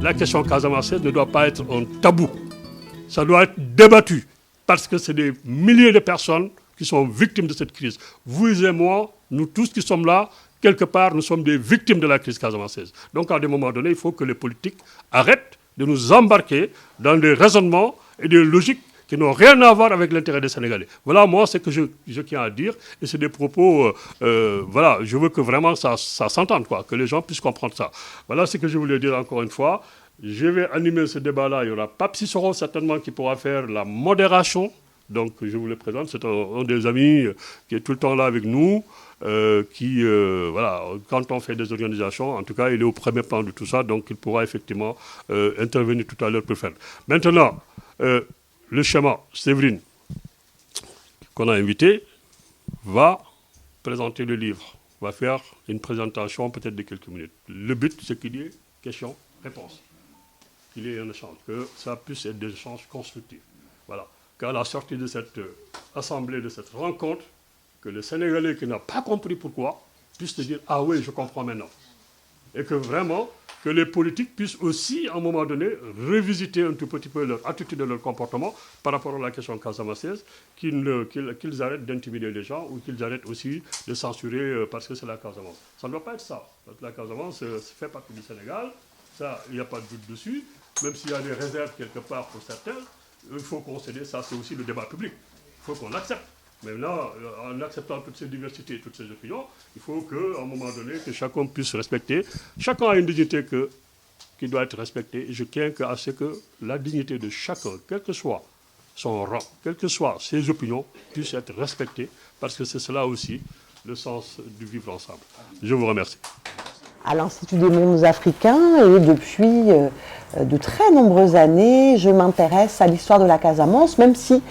la question casamançaise ne doit pas être un tabou. Ça doit être débattu, parce que c'est des milliers de personnes qui sont victimes de cette crise. Vous et moi, nous tous qui sommes là, quelque part, nous sommes des victimes de la crise casamançaise. Donc, à des moments donnés, il faut que les politiques arrêtent de nous embarquer dans des raisonnements et des logiques qui n'ont rien à voir avec l'intérêt des Sénégalais. Voilà, moi, c'est ce que je tiens à dire. Et c'est des propos, voilà, je veux que vraiment ça s'entende, quoi, que les gens puissent comprendre ça. Voilà ce que je voulais dire encore une fois. Je vais animer ce débat-là. Il y aura Pape Cissokho, certainement, qui pourra faire la modération. Donc, je vous le présente. C'est un des amis qui est tout le temps là avec nous. Voilà, quand on fait des organisations, en tout cas, il est au premier plan de tout ça. Donc, il pourra effectivement intervenir tout à l'heure pour faire. Maintenant, le schéma, Séverine, qu'on a invité, va présenter le livre, va faire une présentation peut-être de quelques minutes. Le but, c'est qu'il y ait questions-réponses, qu'il y ait un échange, que ça puisse être des échanges constructifs. Voilà. Qu'à la sortie de cette assemblée, de cette rencontre, que le Sénégalais qui n'a pas compris pourquoi puisse se dire « Ah oui, je comprends maintenant ». Et que vraiment, que les politiques puissent aussi, à un moment donné, revisiter un tout petit peu leur attitude et leur comportement par rapport à la question casamançaise, qu'ils arrêtent d'intimider les gens ou qu'ils arrêtent aussi de censurer parce que c'est la Casamance. Ça ne doit pas être ça. La Casamance fait partie du Sénégal, ça, il n'y a pas de doute dessus, même s'il y a des réserves quelque part pour certains, il faut concéder, ça c'est aussi le débat public. Il faut qu'on l'accepte. Maintenant, en acceptant toutes ces diversités et toutes ces opinions, il faut qu'à un moment donné, que chacun puisse respecter. Chacun a une dignité qui doit être respectée. Et je tiens à ce que la dignité de chacun, quel que soit son rang, quelles que soient ses opinions, puisse être respectée, parce que c'est cela aussi le sens du vivre ensemble. Je vous remercie. À l'Institut des mondes africains, et depuis de très nombreuses années, je m'intéresse à l'histoire de la Casamance, même si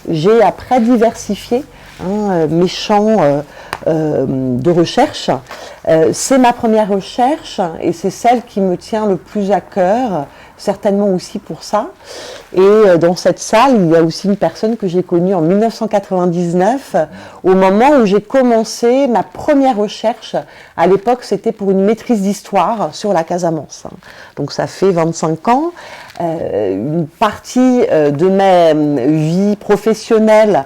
j'ai après diversifié mes champs de recherche. C'est ma première recherche et c'est celle qui me tient le plus à cœur, certainement aussi pour ça. Et dans cette salle, il y a aussi une personne que j'ai connue en 1999, au moment où j'ai commencé ma première recherche. À l'époque, c'était pour une maîtrise d'histoire sur la Casamance. Donc ça fait 25 ans. Une partie de ma vie professionnelle,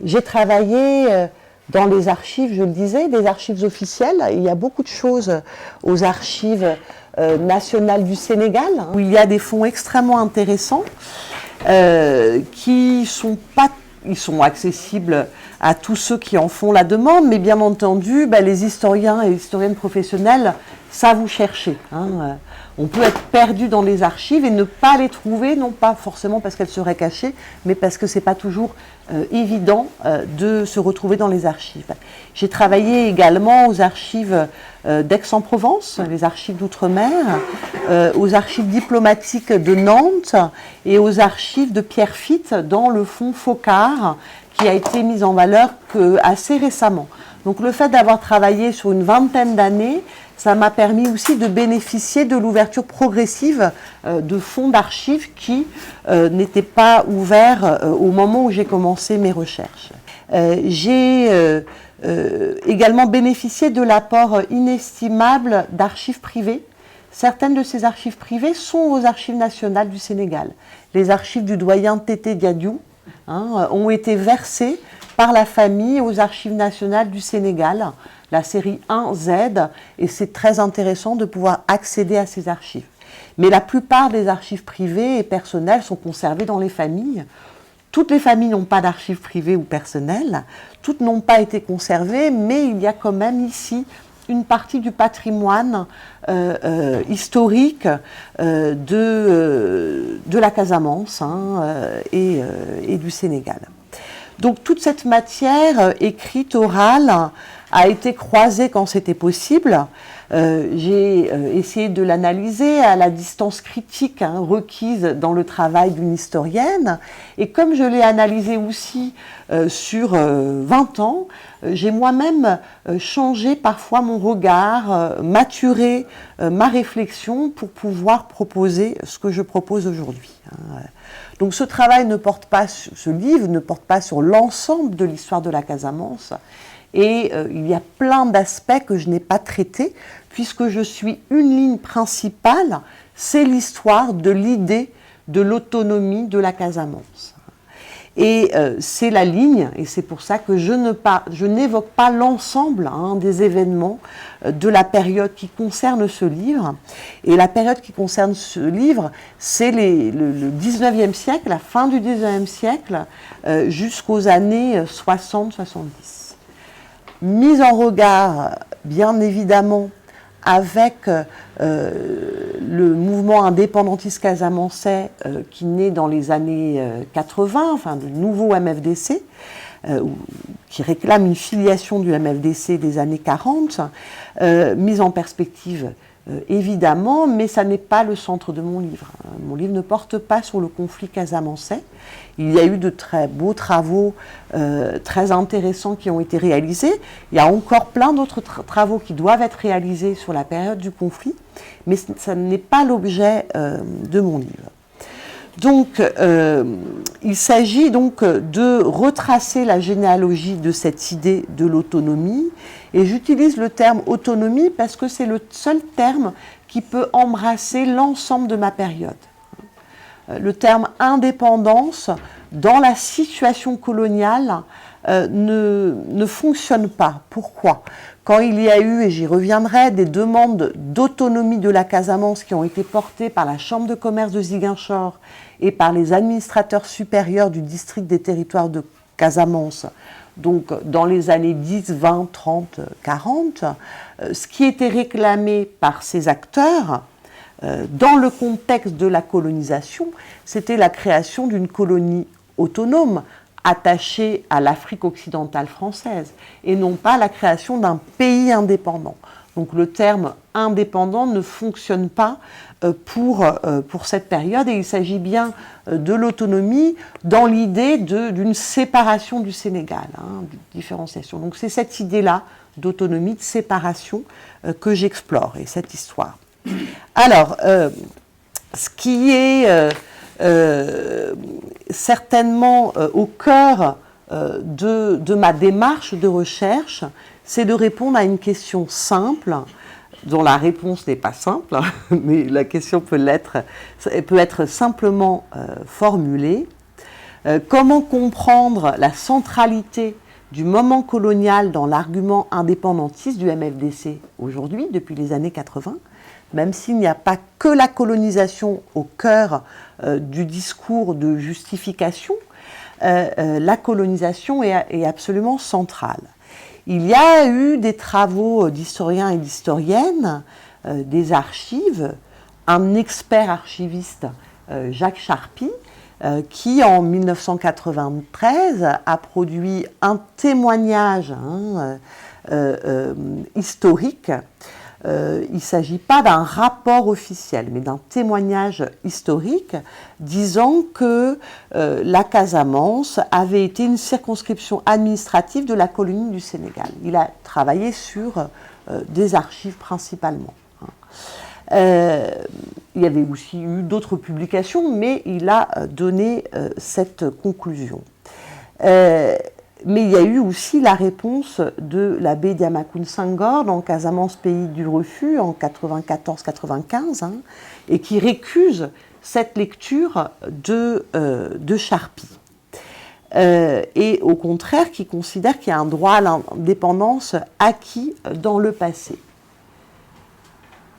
j'ai travaillé dans les archives, je le disais, des archives officielles. Il y a beaucoup de choses aux archives nationales du Sénégal, où il y a des fonds extrêmement intéressants qui sont pas, ils sont accessibles à tous ceux qui en font la demande, mais bien entendu, les historiens et historiennes professionnelles savent où chercher. On peut être perdu dans les archives et ne pas les trouver, non pas forcément parce qu'elles seraient cachées, mais parce que ce n'est pas toujours évident de se retrouver dans les archives. J'ai travaillé également aux archives d'Aix-en-Provence, les archives d'outre-mer, aux archives diplomatiques de Nantes et aux archives de Pierrefitte dans le fonds Focard, qui a été mis en valeur assez récemment. Donc le fait d'avoir travaillé sur une vingtaine d'années, ça m'a permis aussi de bénéficier de l'ouverture progressive de fonds d'archives qui n'étaient pas ouverts au moment où j'ai commencé mes recherches. J'ai également bénéficié de l'apport inestimable d'archives privées. Certaines de ces archives privées sont aux archives nationales du Sénégal. Les archives du doyen Tété Diadiou ont été versées par la famille aux archives nationales du Sénégal, la série 1Z, et c'est très intéressant de pouvoir accéder à ces archives. Mais la plupart des archives privées et personnelles sont conservées dans les familles. Toutes les familles n'ont pas d'archives privées ou personnelles, toutes n'ont pas été conservées, mais il y a quand même ici une partie du patrimoine historique de la Casamance et du Sénégal. Donc toute cette matière écrite, orale, a été croisée quand c'était possible. J'ai essayé de l'analyser à la distance critique requise dans le travail d'une historienne. Et comme je l'ai analysé aussi sur 20 ans, j'ai moi-même changé parfois mon regard, maturé ma réflexion pour pouvoir proposer ce que je propose aujourd'hui. Donc ce travail ne porte pas, ce livre ne porte pas sur l'ensemble de l'histoire de la Casamance. Et il y a plein d'aspects que je n'ai pas traités, puisque je suis une ligne principale c'est l'histoire de l'idée de l'autonomie de la Casamance. Et c'est la ligne, et c'est pour ça que je n'évoque pas l'ensemble des événements de la période qui concerne ce livre. Et la période qui concerne ce livre, c'est le 19e siècle, la fin du 19e siècle, jusqu'aux années 60-70. Mise en regard, bien évidemment, avec le mouvement indépendantiste casamançais qui naît dans les années 80, enfin le nouveau MFDC, qui réclame une filiation du MFDC des années 40, mise en perspective évidemment, mais ça n'est pas le centre de mon livre. Mon livre ne porte pas sur le conflit casamançais. Il y a eu de très beaux travaux très intéressants qui ont été réalisés. Il y a encore plein d'autres travaux qui doivent être réalisés sur la période du conflit, mais ça n'est pas l'objet de mon livre. Donc, il s'agit donc de retracer la généalogie de cette idée de l'autonomie, et j'utilise le terme autonomie parce que c'est le seul terme qui peut embrasser l'ensemble de ma période. Le terme indépendance, dans la situation coloniale, ne fonctionne pas. Pourquoi ? Quand il y a eu, et j'y reviendrai, des demandes d'autonomie de la Casamance qui ont été portées par la Chambre de commerce de Ziguinchor et par les administrateurs supérieurs du district des territoires de Casamance, donc dans les années 10, 20, 30, 40, ce qui était réclamé par ces acteurs, dans le contexte de la colonisation, c'était la création d'une colonie autonome, attachée à l'Afrique occidentale française, et non pas la création d'un pays indépendant. Donc le terme indépendant ne fonctionne pas pour cette période, et il s'agit bien de l'autonomie dans l'idée d'une séparation du Sénégal, d'une différenciation. Donc c'est cette idée-là d'autonomie, de séparation que j'explore, et cette histoire. Alors, ce qui est certainement au cœur de ma démarche de recherche, c'est de répondre à une question simple, dont la réponse n'est pas simple, mais la question peut être simplement formulée. Comment comprendre la centralité du moment colonial dans l'argument indépendantiste du MFDC aujourd'hui, depuis les années 80, même s'il n'y a pas que la colonisation au cœur du discours de justification, la colonisation est absolument centrale. Il y a eu des travaux d'historiens et d'historiennes, des archives, un expert archiviste, Jacques Charpy, qui en 1993 a produit un témoignage historique. Il ne s'agit pas d'un rapport officiel, mais d'un témoignage historique disant que la Casamance avait été une circonscription administrative de la colonie du Sénégal. Il a travaillé sur des archives principalement. Il y avait aussi eu d'autres publications, mais il a donné cette conclusion. Mais il y a eu aussi la réponse de l'abbé Diamacoune Senghor dans Casamance, pays du refus, en 94-95, et qui récuse cette lecture de Charpy. Et au contraire, qui considère qu'il y a un droit à l'indépendance acquis dans le passé.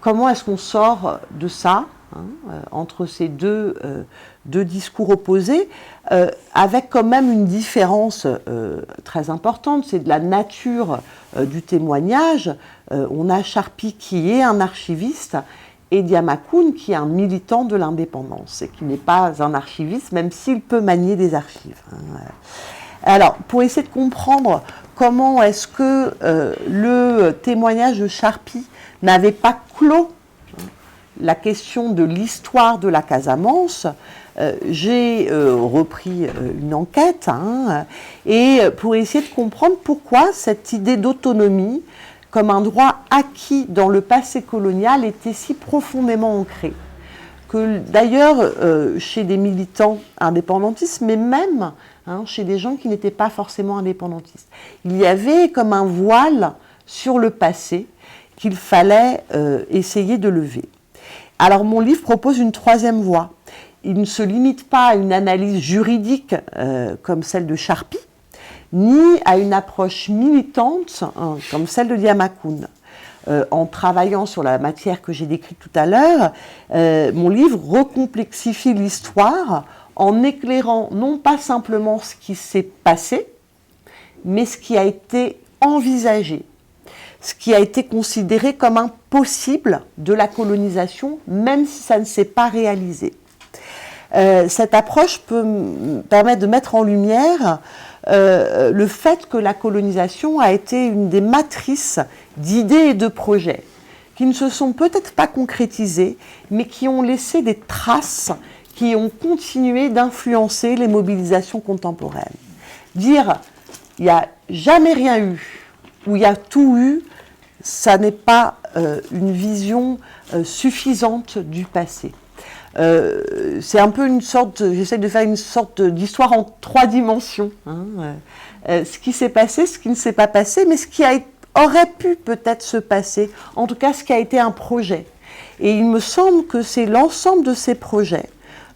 Comment est-ce qu'on sort de ça, entre ces deux discours opposés, avec quand même une différence très importante, c'est de la nature du témoignage. On a Charpy qui est un archiviste et Diamacoune qui est un militant de l'indépendance et qui n'est pas un archiviste, même s'il peut manier des archives. Alors, pour essayer de comprendre comment est-ce que le témoignage de Charpy n'avait pas clos la question de l'histoire de la Casamance, j'ai repris une enquête et pour essayer de comprendre pourquoi cette idée d'autonomie comme un droit acquis dans le passé colonial était si profondément ancrée. Que d'ailleurs, chez des militants indépendantistes, mais même chez des gens qui n'étaient pas forcément indépendantistes, il y avait comme un voile sur le passé qu'il fallait essayer de lever. Alors mon livre propose une troisième voie. Il ne se limite pas à une analyse juridique comme celle de Charpy, ni à une approche militante comme celle de Diamakhoune. En travaillant sur la matière que j'ai décrite tout à l'heure, mon livre recomplexifie l'histoire en éclairant non pas simplement ce qui s'est passé, mais ce qui a été envisagé, ce qui a été considéré comme un possible de la colonisation, même si ça ne s'est pas réalisé. Cette approche peut me permettre de mettre en lumière le fait que la colonisation a été une des matrices d'idées et de projets qui ne se sont peut-être pas concrétisés, mais qui ont laissé des traces, qui ont continué d'influencer les mobilisations contemporaines. Dire « il n'y a jamais rien eu » ou « il y a tout eu », ça n'est pas une vision suffisante du passé. C'est un peu une sorte, j'essaie de faire une sorte d'histoire en 3 dimensions. Ce qui s'est passé, ce qui ne s'est pas passé, mais ce qui aurait pu peut-être se passer, en tout cas ce qui a été un projet. Et il me semble que c'est l'ensemble de ces projets,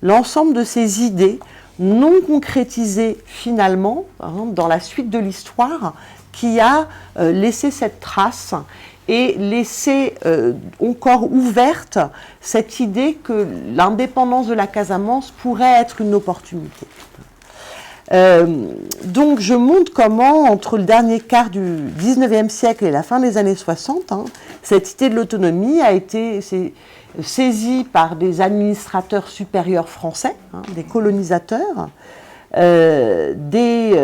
l'ensemble de ces idées non concrétisées finalement, dans la suite de l'histoire, qui a laissé cette trace et laisser encore ouverte cette idée que l'indépendance de la Casamance pourrait être une opportunité. Donc je montre comment, entre le dernier quart du 19e siècle et la fin des années 60, cette idée de l'autonomie a été saisie par des administrateurs supérieurs français, des colonisateurs, des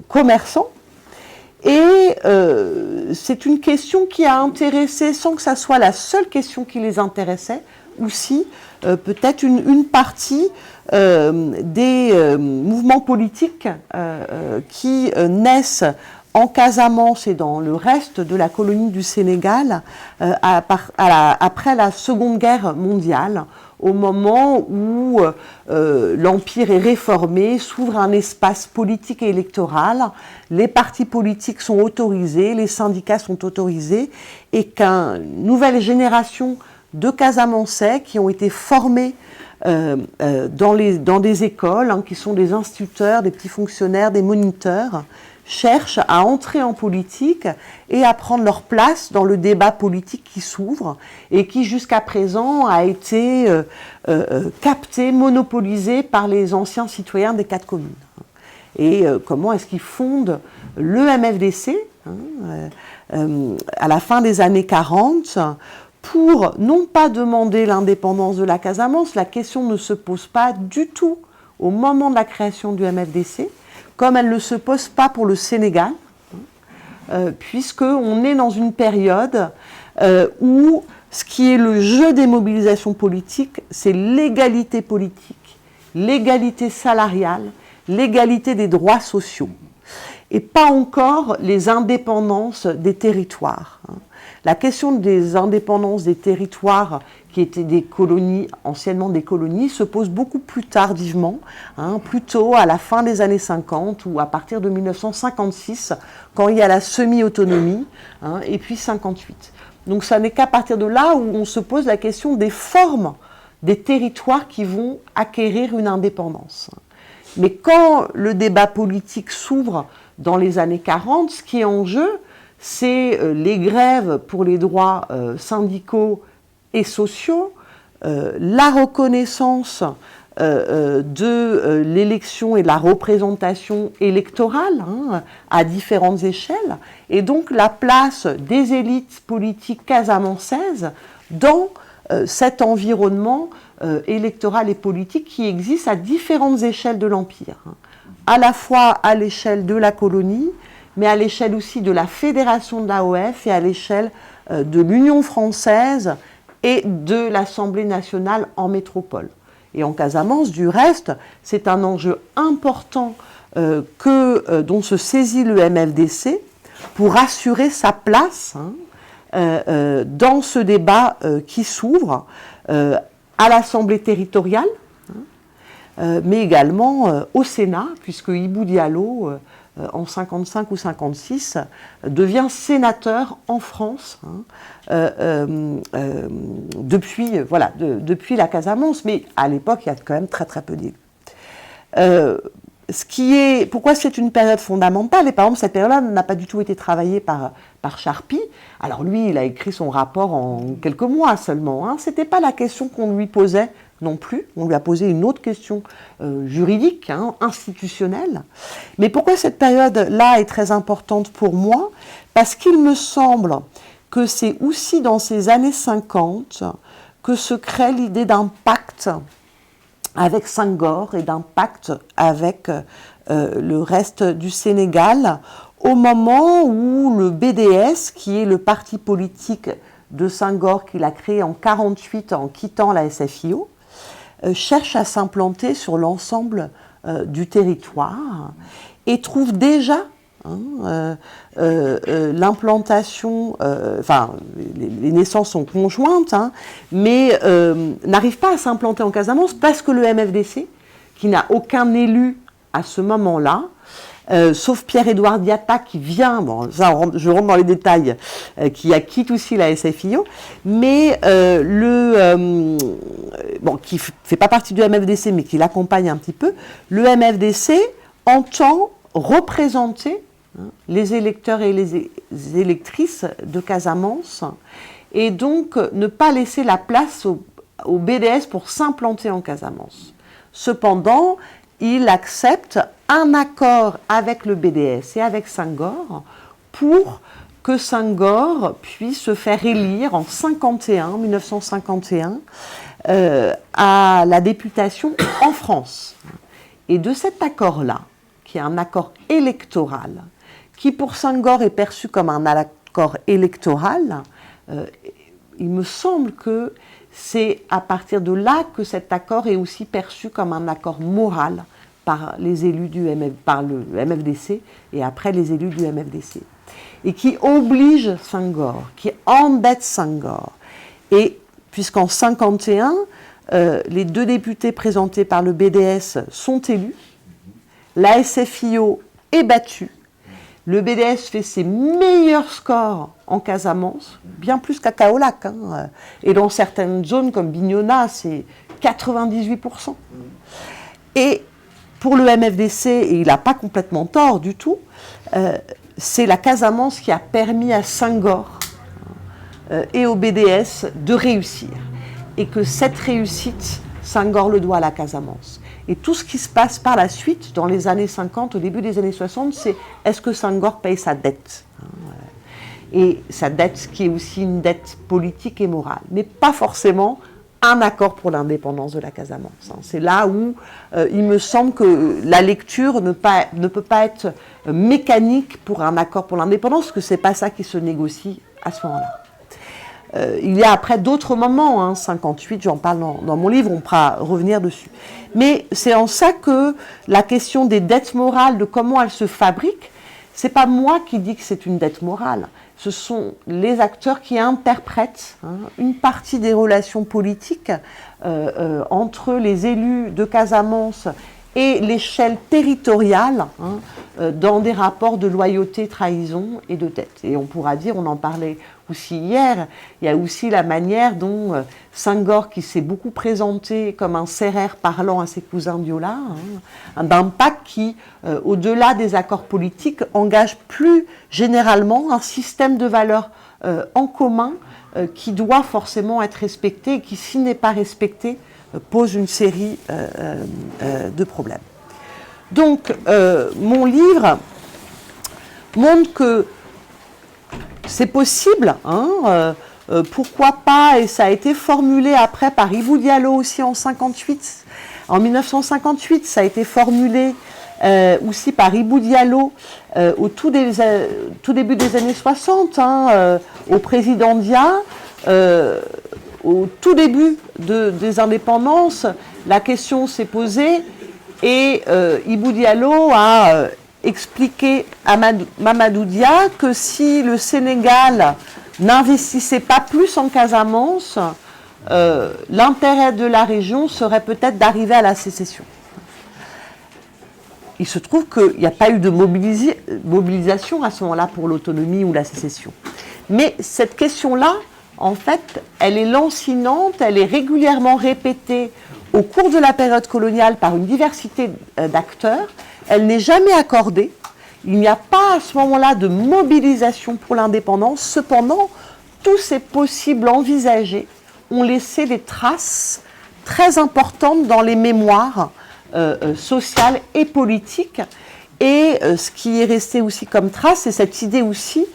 commerçants. Et c'est une question qui a intéressé, sans que ça soit la seule question qui les intéressait, aussi peut-être une partie des mouvements politiques qui naissent en Casamance et dans le reste de la colonie du Sénégal après la Seconde Guerre mondiale, au moment où l'Empire est réformé, s'ouvre un espace politique et électoral, les partis politiques sont autorisés, les syndicats sont autorisés, et qu'une nouvelle génération de Casamançais qui ont été formés dans des écoles, qui sont des instituteurs, des petits fonctionnaires, des moniteurs, cherchent à entrer en politique et à prendre leur place dans le débat politique qui s'ouvre et qui jusqu'à présent a été capté, monopolisé par les anciens citoyens des 4 communes. Et comment est-ce qu'ils fondent le MFDC à la fin des années 40 pour non pas demander l'indépendance de la Casamance, la question ne se pose pas du tout au moment de la création du MFDC, comme elle ne se pose pas pour le Sénégal, puisqu'on est dans une période où ce qui est le jeu des mobilisations politiques, c'est l'égalité politique, l'égalité salariale, l'égalité des droits sociaux, et pas encore les indépendances des territoires. La question des indépendances des territoires qui étaient des colonies, anciennement des colonies, se pose beaucoup plus tardivement, plutôt à la fin des années 50 ou à partir de 1956, quand il y a la semi-autonomie, et puis 58. Donc ça n'est qu'à partir de là où on se pose la question des formes des territoires qui vont acquérir une indépendance. Mais quand le débat politique s'ouvre dans les années 40, ce qui est en jeu, c'est les grèves pour les droits syndicaux et sociaux, la reconnaissance de l'élection et de la représentation électorale à différentes échelles, et donc la place des élites politiques casamançaises dans cet environnement électoral et politique qui existe à différentes échelles de l'Empire, à la fois à l'échelle de la colonie, mais à l'échelle aussi de la Fédération de l'AOF et à l'échelle de l'Union française et de l'Assemblée nationale en métropole. Et en Casamance, du reste, c'est un enjeu important dont se saisit le MFDC pour assurer sa place dans ce débat qui s'ouvre à l'Assemblée territoriale, mais également au Sénat, puisque Ibou Diallo en 55 ou 56, devient sénateur en France depuis la Casamance. Mais à l'époque, il y a quand même très très peu d'élus. Pourquoi c'est une période fondamentale? Et par exemple, cette période-là n'a pas du tout été travaillée par Charpy. Alors lui, il a écrit son rapport en quelques mois seulement. Ce n'était pas la question qu'on lui posait non plus. On lui a posé une autre question juridique, institutionnelle. Mais pourquoi cette période-là est très importante pour moi? Parce qu'il me semble que c'est aussi dans ces années 50 que se crée l'idée d'un pacte avec Senghor et d'un pacte avec le reste du Sénégal, au moment où le BDS, qui est le parti politique de Senghor qu'il a créé en 1948 en quittant la SFIO, cherche à s'implanter sur l'ensemble du territoire et trouve déjà l'implantation, les naissances sont conjointes, mais n'arrive pas à s'implanter en Casamance parce que le MFDC, qui n'a aucun élu à ce moment-là, sauf Pierre-Édouard Diatta qui vient, je rentre dans les détails, qui quitte aussi la SFIO, mais qui ne fait pas partie du MFDC, mais qui l'accompagne un petit peu, le MFDC entend représenter les électeurs et les électrices de Casamance, et donc ne pas laisser la place au BDS pour s'implanter en Casamance. Cependant, il accepte un accord avec le BDS et avec Senghor pour que Senghor puisse se faire élire en 1951, à la députation en France. Et de cet accord-là, qui est un accord électoral, qui pour Senghor est perçu comme un accord électoral, il me semble que c'est à partir de là que cet accord est aussi perçu comme un accord moral par les élus par le MFDC et après les élus du MFDC. Et qui oblige Senghor, qui endette Senghor. Et puisqu'en 1951, les 2 députés présentés par le BDS sont élus, la SFIO est battue, le BDS fait ses meilleurs scores en Casamance, bien plus qu'à Kaolack, et dans certaines zones comme Bignona, c'est 98%. Et pour le MFDC, et il n'a pas complètement tort du tout, c'est la Casamance qui a permis à Senghor et au BDS de réussir. Et que cette réussite, Senghor le doit à la Casamance. Et tout ce qui se passe par la suite, dans les années 50, au début des années 60, c'est est-ce que Senghor paye sa dette? Et sa dette qui est aussi une dette politique et morale, mais pas forcément un accord pour l'indépendance de la Casamance. C'est là où il me semble que la lecture ne peut pas être mécanique pour un accord pour l'indépendance, parce que ce n'est pas ça qui se négocie à ce moment-là. Il y a après d'autres moments, 58, j'en parle dans mon livre, on pourra revenir dessus. Mais c'est en ça que la question des dettes morales, de comment elles se fabriquent, c'est pas moi qui dis que c'est une dette morale. Ce sont les acteurs qui interprètent une partie des relations politiques entre les élus de Casamance et l'échelle territoriale dans des rapports de loyauté, trahison et de dette. Et on pourra dire, on en parlait aussi hier, il y a aussi la manière dont Senghor, qui s'est beaucoup présenté comme un serrère parlant à ses cousins Diola, d'un pacte qui, au-delà des accords politiques, engage plus généralement un système de valeurs en commun qui doit forcément être respecté et qui, s'il n'est pas respecté, pose une série de problèmes. Donc, mon livre montre que c'est possible, pourquoi pas, et ça a été formulé après par Ibou Diallo aussi en 58. En 1958, ça a été formulé aussi par Ibou Diallo au tout début des années 60, au président Dia. Au tout début des indépendances, la question s'est posée et Ibou Diallo a expliqué à Mamadou Dia que si le Sénégal n'investissait pas plus en Casamance, l'intérêt de la région serait peut-être d'arriver à la sécession. il se trouve qu'il n'y a pas eu de mobilisation à ce moment-là pour l'autonomie ou la sécession. Mais cette question-là, en fait, elle est lancinante, elle est régulièrement répétée au cours de la période coloniale par une diversité d'acteurs. Elle n'est jamais accordée. Il n'y a pas à ce moment-là de mobilisation pour l'indépendance. Cependant, tous ces possibles envisagés ont laissé des traces très importantes dans les mémoires sociales et politiques. Et ce qui est resté aussi comme trace, c'est cette idée aussi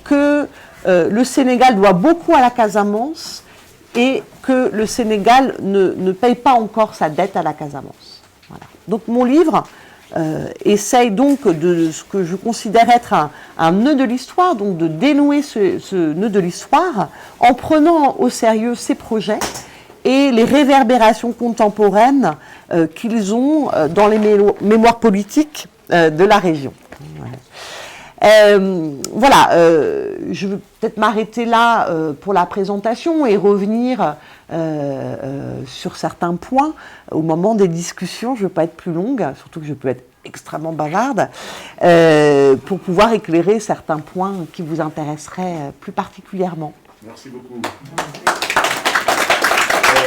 que le Sénégal doit beaucoup à la Casamance et que le Sénégal ne paye pas encore sa dette à la Casamance. Voilà. Donc mon livre essaye donc de ce que je considère être un nœud de l'histoire, donc de dénouer ce nœud de l'histoire en prenant au sérieux ces projets et les réverbérations contemporaines qu'ils ont dans les mémoires politiques de la région. Voilà, je vais peut-être m'arrêter là pour la présentation et revenir sur certains points au moment des discussions. Je ne veux pas être plus longue, surtout que je peux être extrêmement bavarde, pour pouvoir éclairer certains points qui vous intéresseraient plus particulièrement. Merci beaucoup.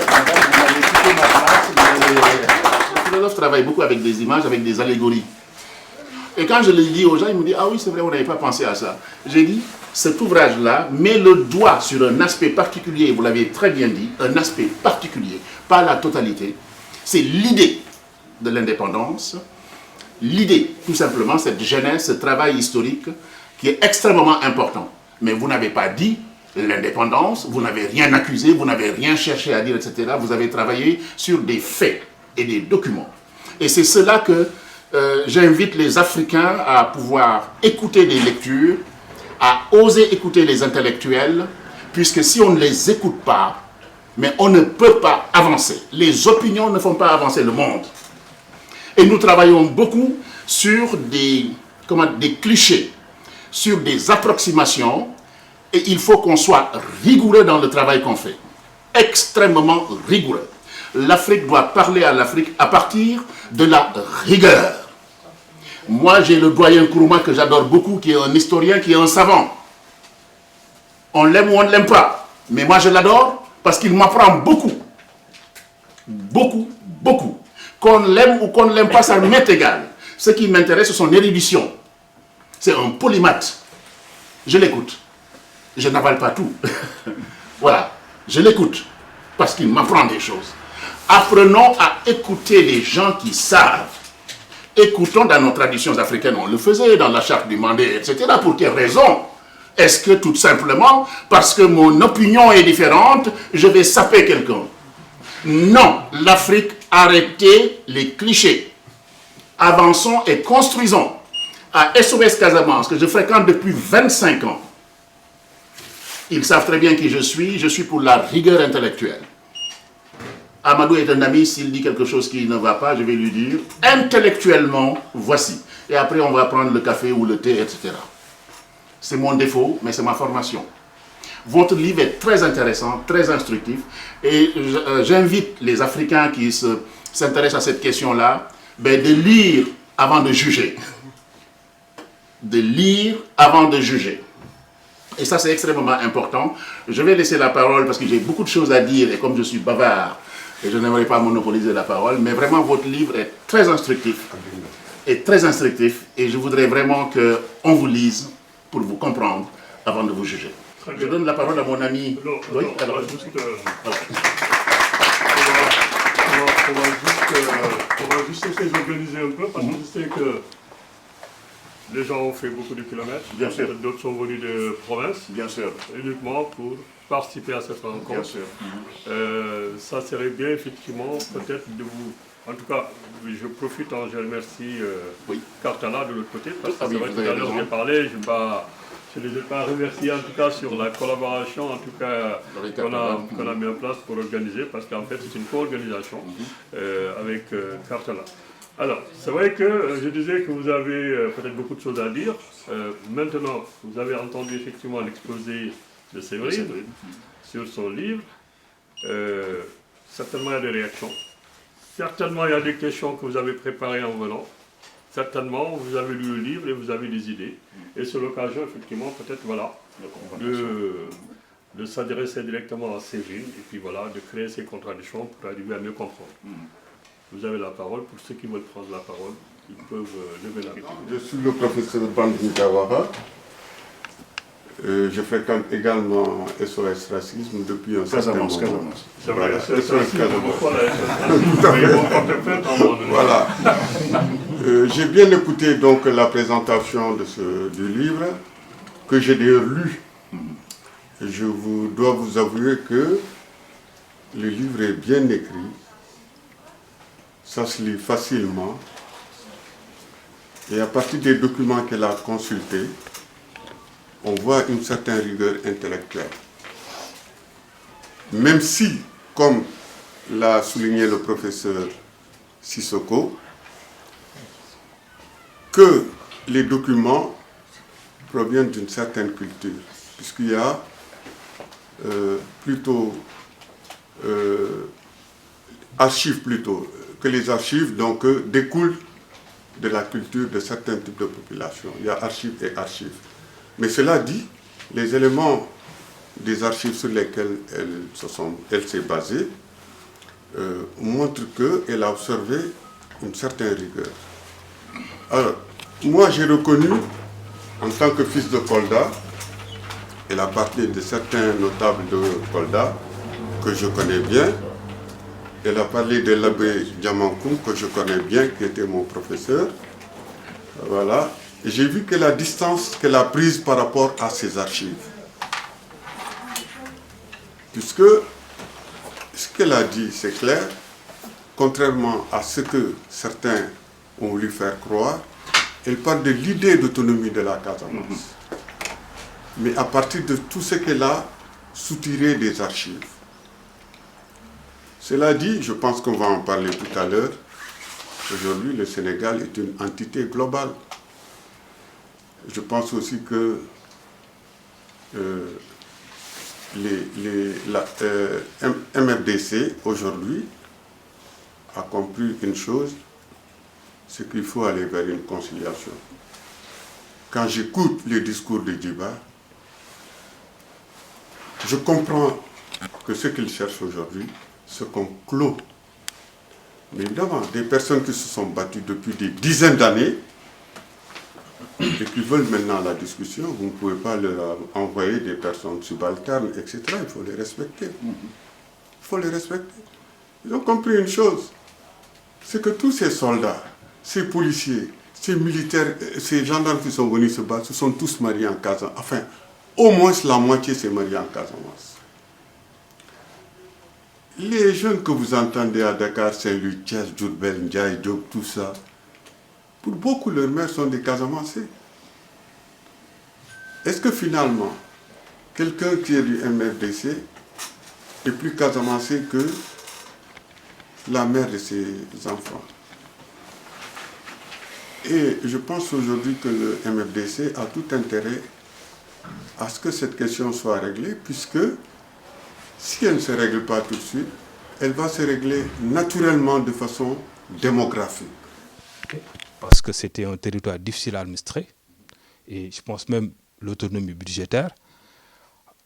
Madame, vous m'avez quitté ma place. Le philosophe travaille beaucoup avec des images, avec des allégories. Et quand je le dis aux gens, ils me disent « Ah oui, c'est vrai, on n'avait pas pensé à ça. » J'ai dit, cet ouvrage-là met le doigt sur un aspect particulier, vous l'avez très bien dit, un aspect particulier, pas la totalité. C'est l'idée de l'indépendance, l'idée, tout simplement, cette genèse, ce travail historique qui est extrêmement important. Mais vous n'avez pas dit l'indépendance, vous n'avez rien accusé, vous n'avez rien cherché à dire, etc. Vous avez travaillé sur des faits et des documents. Et c'est cela que j'invite les Africains à pouvoir écouter des lectures, à oser écouter les intellectuels, puisque si on ne les écoute pas, mais on ne peut pas avancer. Les opinions ne font pas avancer le monde. Et nous travaillons beaucoup sur des clichés, sur des approximations, et il faut qu'on soit rigoureux dans le travail qu'on fait. Extrêmement rigoureux. L'Afrique doit parler à l'Afrique à partir de la rigueur. Moi, j'ai le doyen Nkrumah que j'adore beaucoup, qui est un historien, qui est un savant. On l'aime ou on ne l'aime pas. Mais moi, je l'adore parce qu'il m'apprend beaucoup. Beaucoup, beaucoup. Qu'on l'aime ou qu'on ne l'aime pas, ça m'est égal. Ce qui m'intéresse, c'est son érudition. C'est un polymathe. Je l'écoute. Je n'avale pas tout. Voilà. Je l'écoute parce qu'il m'apprend des choses. Apprenons à écouter les gens qui savent. Écoutons dans nos traditions africaines, on le faisait dans la charte du Mandé, etc. Pour quelle raison? Est-ce que tout simplement, parce que mon opinion est différente, je vais saper quelqu'un? Non, l'Afrique, arrêtez les clichés. Avançons et construisons. À SOS Casamance, que je fréquente depuis 25 ans, ils savent très bien qui je suis pour la rigueur intellectuelle. Amadou est un ami, s'il dit quelque chose qui ne va pas, je vais lui dire, intellectuellement, voici. Et après, on va prendre le café ou le thé, etc. C'est mon défaut, mais c'est ma formation. Votre livre est très intéressant, très instructif, et j'invite les Africains qui s'intéressent à cette question-là, de lire avant de juger. De lire avant de juger. Et ça, c'est extrêmement important. Je vais laisser la parole parce que j'ai beaucoup de choses à dire, et comme je suis bavard, et je n'aimerais pas monopoliser la parole, mais vraiment votre livre est très instructif. Et je voudrais vraiment qu'on vous lise pour vous comprendre avant de vous juger. Je donne la parole à mon ami. Non, oui, non, alors, voilà. On va juste essayer d'organiser un peu, parce que je sais que les gens ont fait beaucoup de kilomètres. Bien sûr. D'autres sont venus de province. Bien sûr. Uniquement pour participer à cette rencontre. Bien sûr. Ça serait bien, effectivement, peut-être de vous... En tout cas, je profite, je remercie Kartala de l'autre côté, parce que c'est vrai que tout à l'heure j'ai parlé, je ne les ai pas remerciés en tout cas sur la collaboration en tout cas qu'on a mis en place pour organiser, parce qu'en fait c'est une co-organisation avec Kartala. Alors, c'est vrai que je disais que vous avez peut-être beaucoup de choses à dire. Maintenant, vous avez entendu effectivement l'exposé de Séverine sur son livre. Certainement, il y a des réactions. Certainement, il y a des questions que vous avez préparées en venant. certainement, vous avez lu le livre et vous avez des idées. Et c'est l'occasion, effectivement, peut-être, voilà, de s'adresser directement à Séverine et puis voilà, de créer ces contradictions pour arriver à mieux comprendre. Vous avez la parole. Pour ceux qui veulent prendre la parole, ils peuvent lever la main. Je suis le professeur Bandini Kawara. Je fréquente également SOS Racisme depuis un certain moment. C'est vrai, Voilà. c'est Voilà. J'ai bien écouté donc la présentation du livre que j'ai d'ailleurs lu. Je dois vous avouer que le livre est bien écrit, ça se lit facilement, et à partir des documents qu'elle a consultés, on voit une certaine rigueur intellectuelle. Même si, comme l'a souligné le professeur Sissoko, que les documents proviennent d'une certaine culture, puisqu'il y a archives plutôt, que les archives donc découlent de la culture de certains types de populations. Il y a archives et archives. Mais cela dit, les éléments des archives sur lesquels elle s'est basée montrent qu'elle a observé une certaine rigueur. Alors, moi j'ai reconnu, en tant que fils de Kolda, elle a parlé de certains notables de Kolda que je connais bien. Elle a parlé de l'abbé Diamankoum que je connais bien, qui était mon professeur. Voilà. Et j'ai vu que la distance qu'elle a prise par rapport à ses archives. Puisque ce qu'elle a dit, c'est clair, contrairement à ce que certains ont voulu faire croire, elle parle de l'idée d'autonomie de la Casamance. Mais à partir de tout ce qu'elle a soutiré des archives. Cela dit, je pense qu'on va en parler tout à l'heure, aujourd'hui le Sénégal est une entité globale. Je pense aussi que MFDC aujourd'hui a compris une chose, c'est qu'il faut aller vers une conciliation. Quand j'écoute les discours de Djiba, je comprends que ce qu'il cherche aujourd'hui, c'est qu'on clôt. Mais évidemment, des personnes qui se sont battues depuis des dizaines d'années et qui veulent maintenant la discussion, vous ne pouvez pas leur envoyer des personnes subalternes, etc. Il faut les respecter. Il faut les respecter. Ils ont compris une chose, c'est que tous ces soldats, ces policiers, ces militaires, ces gendarmes qui sont venus se battre, se sont tous mariés en Casamance. Enfin, au moins la moitié s'est mariée en Casamance. Les jeunes que vous entendez à Dakar, Saint-Louis, Thiès, Diourbel, Ndiaye, Diop, tout ça, pour beaucoup, leurs mères sont des Casamancés. Est-ce que finalement, quelqu'un qui est du MFDC est plus Casamancé que la mère de ses enfants? Et je pense aujourd'hui que le MFDC a tout intérêt à ce que cette question soit réglée, puisque si elle ne se règle pas tout de suite, elle va se régler naturellement de façon démographique. Parce que c'était un territoire difficile à administrer, et je pense même l'autonomie budgétaire.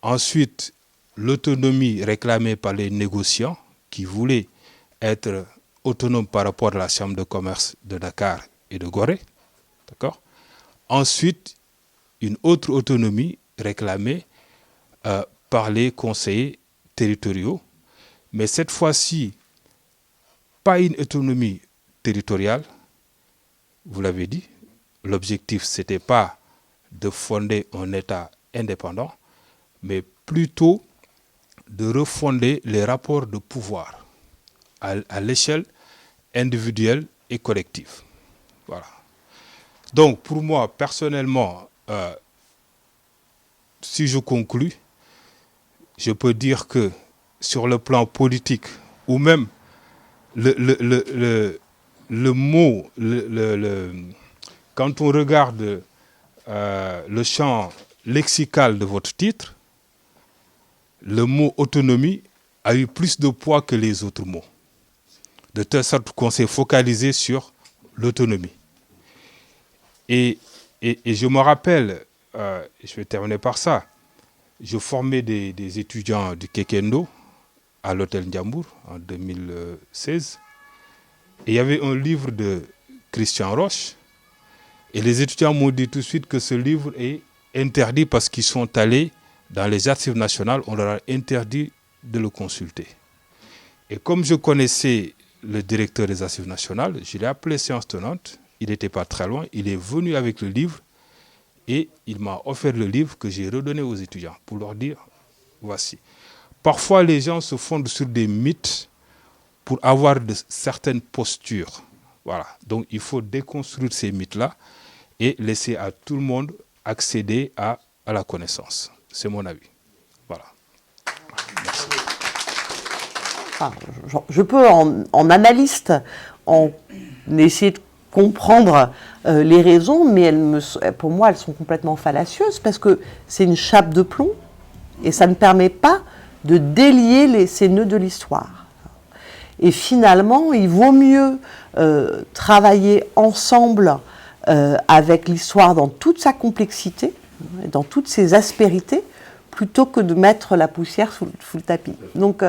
Ensuite, l'autonomie réclamée par les négociants qui voulaient être autonomes par rapport à la Chambre de commerce de Dakar et de Gorée. D'accord ? Ensuite, une autre autonomie réclamée par les conseillers territoriaux, mais cette fois-ci, pas une autonomie territoriale. Vous l'avez dit, l'objectif, ce n'était pas de fonder un État indépendant, mais plutôt de refonder les rapports de pouvoir à l'échelle individuelle et collective. Voilà. Donc, pour moi, personnellement, si je conclus, je peux dire que sur le plan politique, ou même le mot, quand on regarde le champ lexical de votre titre, le mot autonomie a eu plus de poids que les autres mots. De telle sorte qu'on s'est focalisé sur l'autonomie. Et je me rappelle, je vais terminer par ça, je formais des étudiants du Kekendo à l'hôtel Ndiambour en 2016. Et il y avait un livre de Christian Roche. Et les étudiants m'ont dit tout de suite que ce livre est interdit parce qu'ils sont allés dans les archives nationales, on leur a interdit de le consulter. Et comme je connaissais le directeur des archives nationales, je l'ai appelé séance tenante, il n'était pas très loin, il est venu avec le livre et il m'a offert le livre que j'ai redonné aux étudiants pour leur dire, voici. Parfois, les gens se fondent sur des mythes pour avoir certaines postures. Voilà. Donc, il faut déconstruire ces mythes-là et laisser à tout le monde accéder à la connaissance. C'est mon avis. Voilà. Merci. Enfin, je peux, en analyste, essayer de comprendre les raisons, mais pour moi, elles sont complètement fallacieuses parce que c'est une chape de plomb et ça ne permet pas de délier ces nœuds de l'histoire. Et finalement, il vaut mieux travailler ensemble avec l'histoire dans toute sa complexité, dans toutes ses aspérités, plutôt que de mettre la poussière sous le tapis. Donc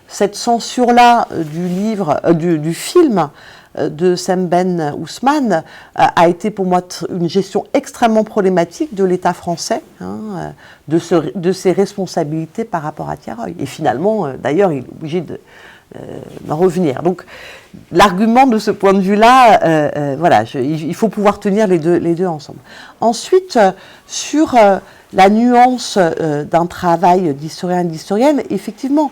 cette censure-là du film de Sam Ben Ousmane a été pour moi une gestion extrêmement problématique de l'État français, de ses responsabilités par rapport à Thiaroye. Et finalement, d'ailleurs, il est obligé d'en revenir. Donc l'argument de ce point de vue-là, voilà, il faut pouvoir tenir les deux ensemble. Ensuite, sur la nuance d'un travail d'historien et d'historienne, effectivement,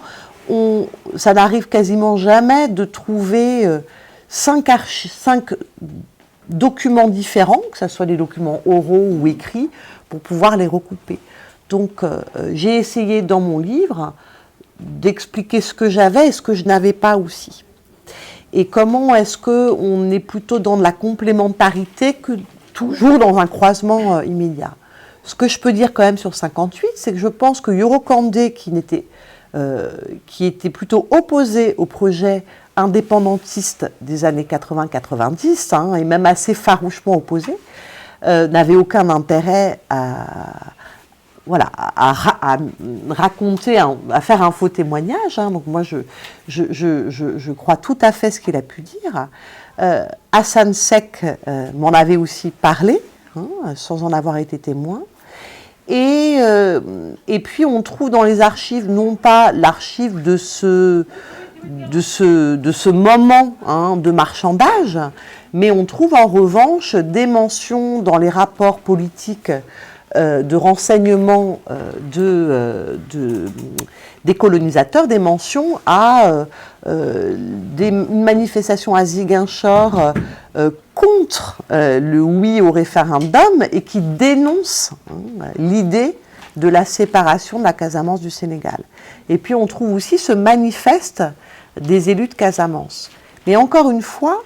ça n'arrive quasiment jamais de trouver 5 documents différents, que ce soit des documents oraux ou écrits, pour pouvoir les recouper. Donc j'ai essayé dans mon livre d'expliquer ce que j'avais et ce que je n'avais pas aussi. Et comment est-ce qu'on est plutôt dans de la complémentarité que toujours dans un croisement immédiat. Ce que je peux dire quand même sur 58, c'est que je pense que Yoro Kandé, qui était plutôt opposé au projet indépendantiste des années 80-90, et même assez farouchement opposé, n'avait aucun intérêt à raconter, à faire un faux témoignage. Donc moi, je crois tout à fait ce qu'il a pu dire. Hassan Sek m'en avait aussi parlé, sans en avoir été témoin. Et puis on trouve dans les archives, non pas l'archive de ce moment de marchandage, mais on trouve en revanche des mentions dans les rapports politiques de renseignement des colonisateurs, des mentions à une manifestation à Ziguinchor contre le oui au référendum et qui dénonce l'idée de la séparation de la Casamance du Sénégal. Et puis on trouve aussi ce manifeste des élus de Casamance. Mais encore une fois,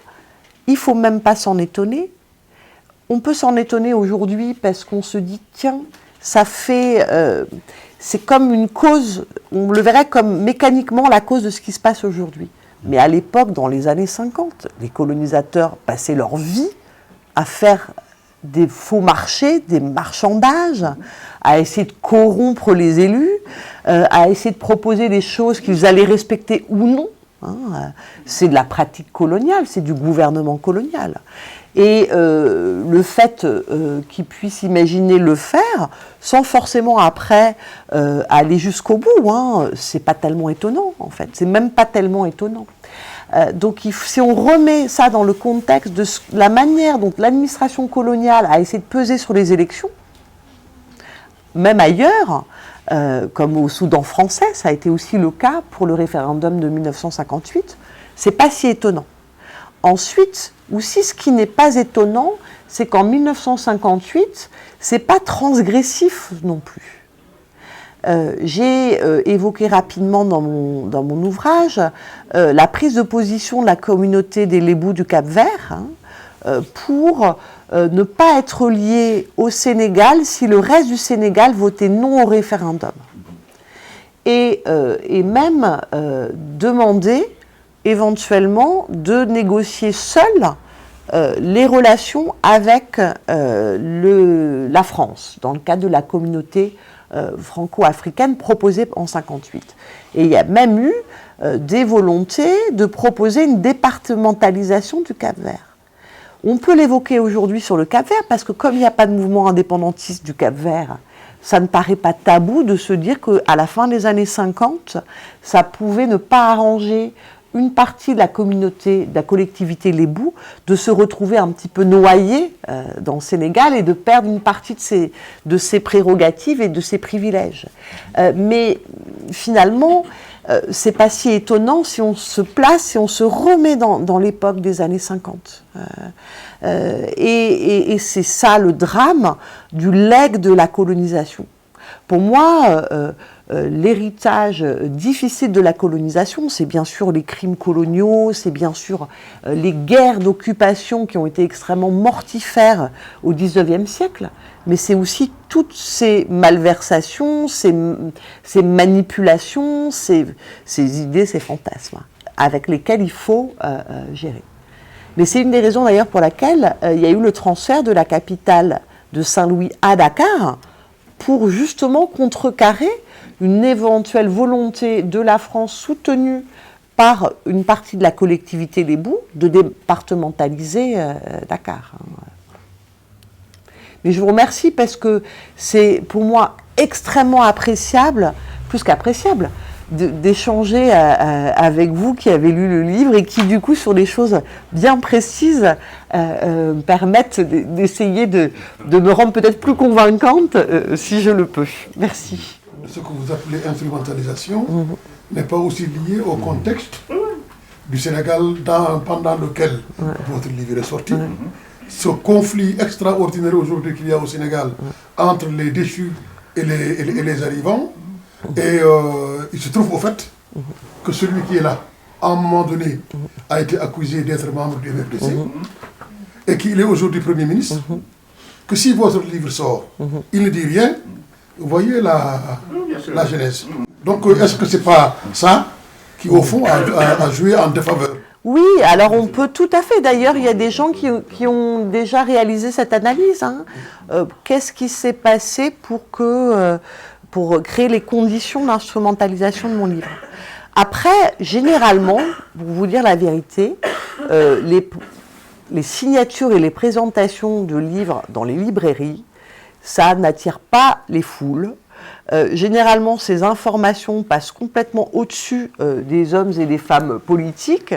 il ne faut même pas s'en étonner. On peut s'en étonner aujourd'hui parce qu'on se dit, tiens, ça fait... c'est comme une cause, on le verrait comme mécaniquement la cause de ce qui se passe aujourd'hui. Mais à l'époque, dans les années 50, les colonisateurs passaient leur vie à faire des faux marchés, des marchandages, à essayer de corrompre les élus, à essayer de proposer des choses qu'ils allaient respecter ou non. C'est de la pratique coloniale, c'est du gouvernement colonial. Et le fait qu'ils puissent imaginer le faire, sans forcément après aller jusqu'au bout, c'est pas tellement étonnant en fait, c'est même pas tellement étonnant. Donc si on remet ça dans le contexte de la manière dont l'administration coloniale a essayé de peser sur les élections, même ailleurs, comme au Soudan français, ça a été aussi le cas pour le référendum de 1958, c'est pas si étonnant. Ensuite, aussi ce qui n'est pas étonnant, c'est qu'en 1958, c'est pas transgressif non plus. J'ai évoqué rapidement dans mon ouvrage la prise de position de la communauté des Lébous du Cap-Vert pour ne pas être lié au Sénégal si le reste du Sénégal votait non au référendum. Et même demander éventuellement de négocier seul les relations avec la France, dans le cadre de la communauté franco-africaine proposée en 1958. Et il y a même eu des volontés de proposer une départementalisation du Cap-Vert. On peut l'évoquer aujourd'hui sur le Cap-Vert parce que comme il n'y a pas de mouvement indépendantiste du Cap-Vert, ça ne paraît pas tabou de se dire qu'à la fin des années 50, ça pouvait ne pas arranger une partie de la communauté, de la collectivité Lébou, de se retrouver un petit peu noyée dans le Sénégal et de perdre une partie de ses prérogatives et de ses privilèges. Mais finalement, c'est pas si étonnant si on se place, si on se remet dans l'époque des années 50. Et c'est ça le drame du legs de la colonisation. Pour moi, l'héritage difficile de la colonisation, c'est bien sûr les crimes coloniaux, c'est bien sûr les guerres d'occupation qui ont été extrêmement mortifères au XIXe siècle, mais c'est aussi toutes ces malversations, ces manipulations, ces idées, ces fantasmes avec lesquels il faut gérer. Mais c'est une des raisons d'ailleurs pour laquelle il y a eu le transfert de la capitale de Saint-Louis à Dakar pour justement contrecarrer une éventuelle volonté de la France soutenue par une partie de la collectivité Lébou de départementaliser Dakar. Mais je vous remercie parce que c'est pour moi extrêmement appréciable, plus qu'appréciable, d'échanger avec vous qui avez lu le livre et qui du coup sur des choses bien précises permettent d'essayer de me rendre peut-être plus convaincante si je le peux. Merci. Ce que vous appelez instrumentalisation n'est pas aussi lié au contexte du Sénégal pendant lequel votre livre est sorti. Ce conflit extraordinaire aujourd'hui qu'il y a au Sénégal entre les déchus et les arrivants. Et il se trouve au fait que celui qui est là, à un moment donné, a été accusé d'être membre du MFDC et qu'il est aujourd'hui Premier ministre, que si votre livre sort, il ne dit rien, vous voyez la genèse. Donc est-ce que c'est pas ça qui, au fond, a joué en défaveur? Oui, alors on peut tout à fait. D'ailleurs, il y a des gens qui ont déjà réalisé cette analyse. Qu'est-ce qui s'est passé pour créer les conditions d'instrumentalisation de mon livre? Après, généralement, pour vous dire la vérité, les signatures et les présentations de livres dans les librairies, ça n'attire pas les foules. Généralement, ces informations passent complètement au-dessus des hommes et des femmes politiques.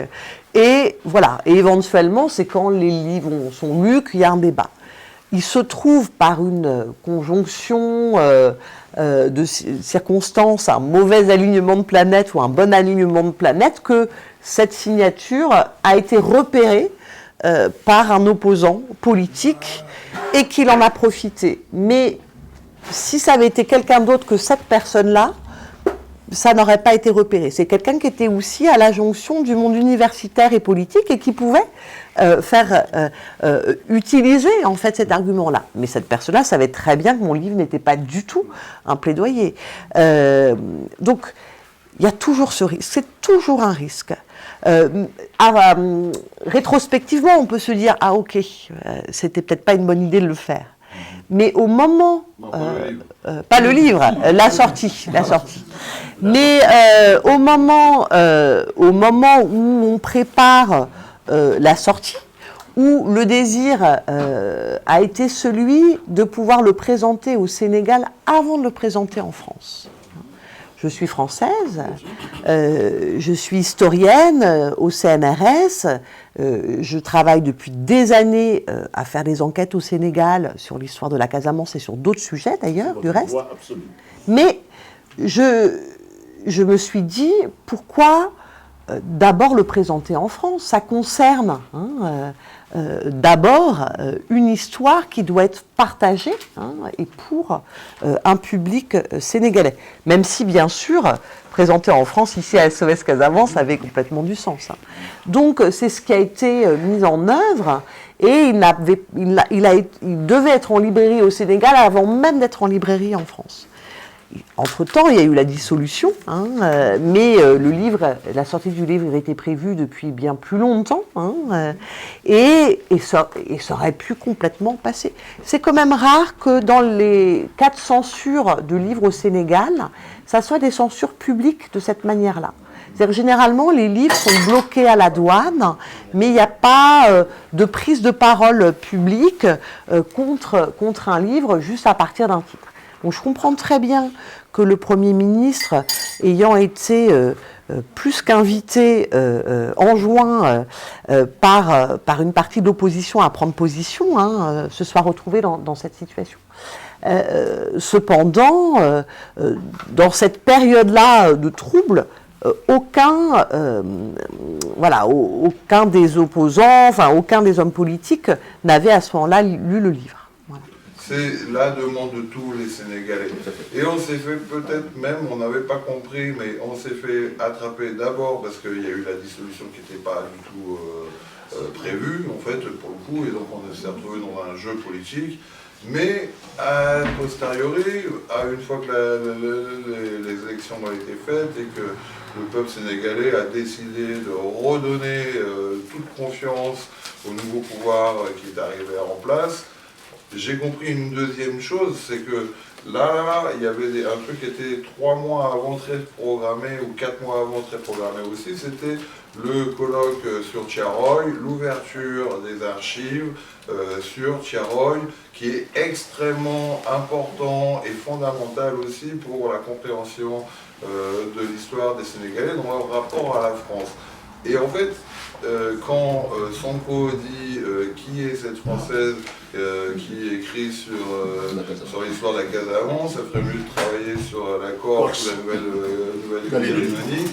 Et voilà, et éventuellement, c'est quand les livres sont lus qu'il y a un débat. Il se trouve par une conjonction de circonstances, un mauvais alignement de planètes ou un bon alignement de planètes, que cette signature a été repérée par un opposant politique et qu'il en a profité. Mais si ça avait été quelqu'un d'autre que cette personne-là, ça n'aurait pas été repéré. C'est quelqu'un qui était aussi à la jonction du monde universitaire et politique et qui pouvait utiliser en fait cet argument-là. Mais cette personne-là savait très bien que mon livre n'était pas du tout un plaidoyer. Donc, il y a toujours ce risque. C'est toujours un risque. Rétrospectivement, on peut se dire « Ah ok, c'était peut-être pas une bonne idée de le faire ». Mais au moment, pas le livre, la sortie. Mais au moment où on prépare la sortie, où le désir a été celui de pouvoir le présenter au Sénégal avant de le présenter en France. Je suis française, je suis historienne au CNRS, je travaille depuis des années à faire des enquêtes au Sénégal sur l'histoire de la Casamance et sur d'autres sujets d'ailleurs, du reste. Mais je me suis dit, pourquoi d'abord le présenter en France? Ça concerne d'abord une histoire qui doit être partagée et pour un public sénégalais. Même si, bien sûr, présenté en France, ici à SOS Casamance, avait complètement du sens. Donc, c'est ce qui a été mis en œuvre et il devait être en librairie au Sénégal avant même d'être en librairie en France. Entre-temps, il y a eu la dissolution, mais la sortie du livre était prévue depuis bien plus longtemps, et ça aurait pu complètement passer. C'est quand même rare que dans les cas de censure de livres au Sénégal, ça soit des censures publiques de cette manière-là. C'est-à-dire que généralement, les livres sont bloqués à la douane, mais il n'y a pas de prise de parole publique contre un livre juste à partir d'un titre. Donc je comprends très bien que le Premier ministre, ayant été plus qu'invité en juin par une partie de l'opposition à prendre position, se soit retrouvé dans cette situation. Cependant, dans cette période-là de trouble, aucun des opposants, aucun des hommes politiques n'avait à ce moment-là lu le livre. Voilà. C'est la demande de tous les Sénégalais. Et on s'est fait peut-être même, on n'avait pas compris, mais on s'est fait attraper d'abord parce qu'il y a eu la dissolution qui n'était pas du tout prévue, en fait, pour le coup, et donc on s'est retrouvé dans un jeu politique. Mais a posteriori, une fois que les élections ont été faites et que le peuple sénégalais a décidé de redonner toute confiance au nouveau pouvoir qui est arrivé en place, j'ai compris une deuxième chose, c'est que là, il y avait un truc qui était 3 mois avant très programmé, ou 4 mois avant très programmé aussi, c'était le colloque sur Thiaroye, l'ouverture des archives sur Thiaroye, qui est extrêmement important et fondamental aussi pour la compréhension de l'histoire des Sénégalais dans leur rapport à la France. Et en fait, quand Sonko dit qui est cette Française qui écrit sur l'histoire de la Casamance, ça ferait mieux de travailler sur la Corse, la Nouvelle-Calédonie,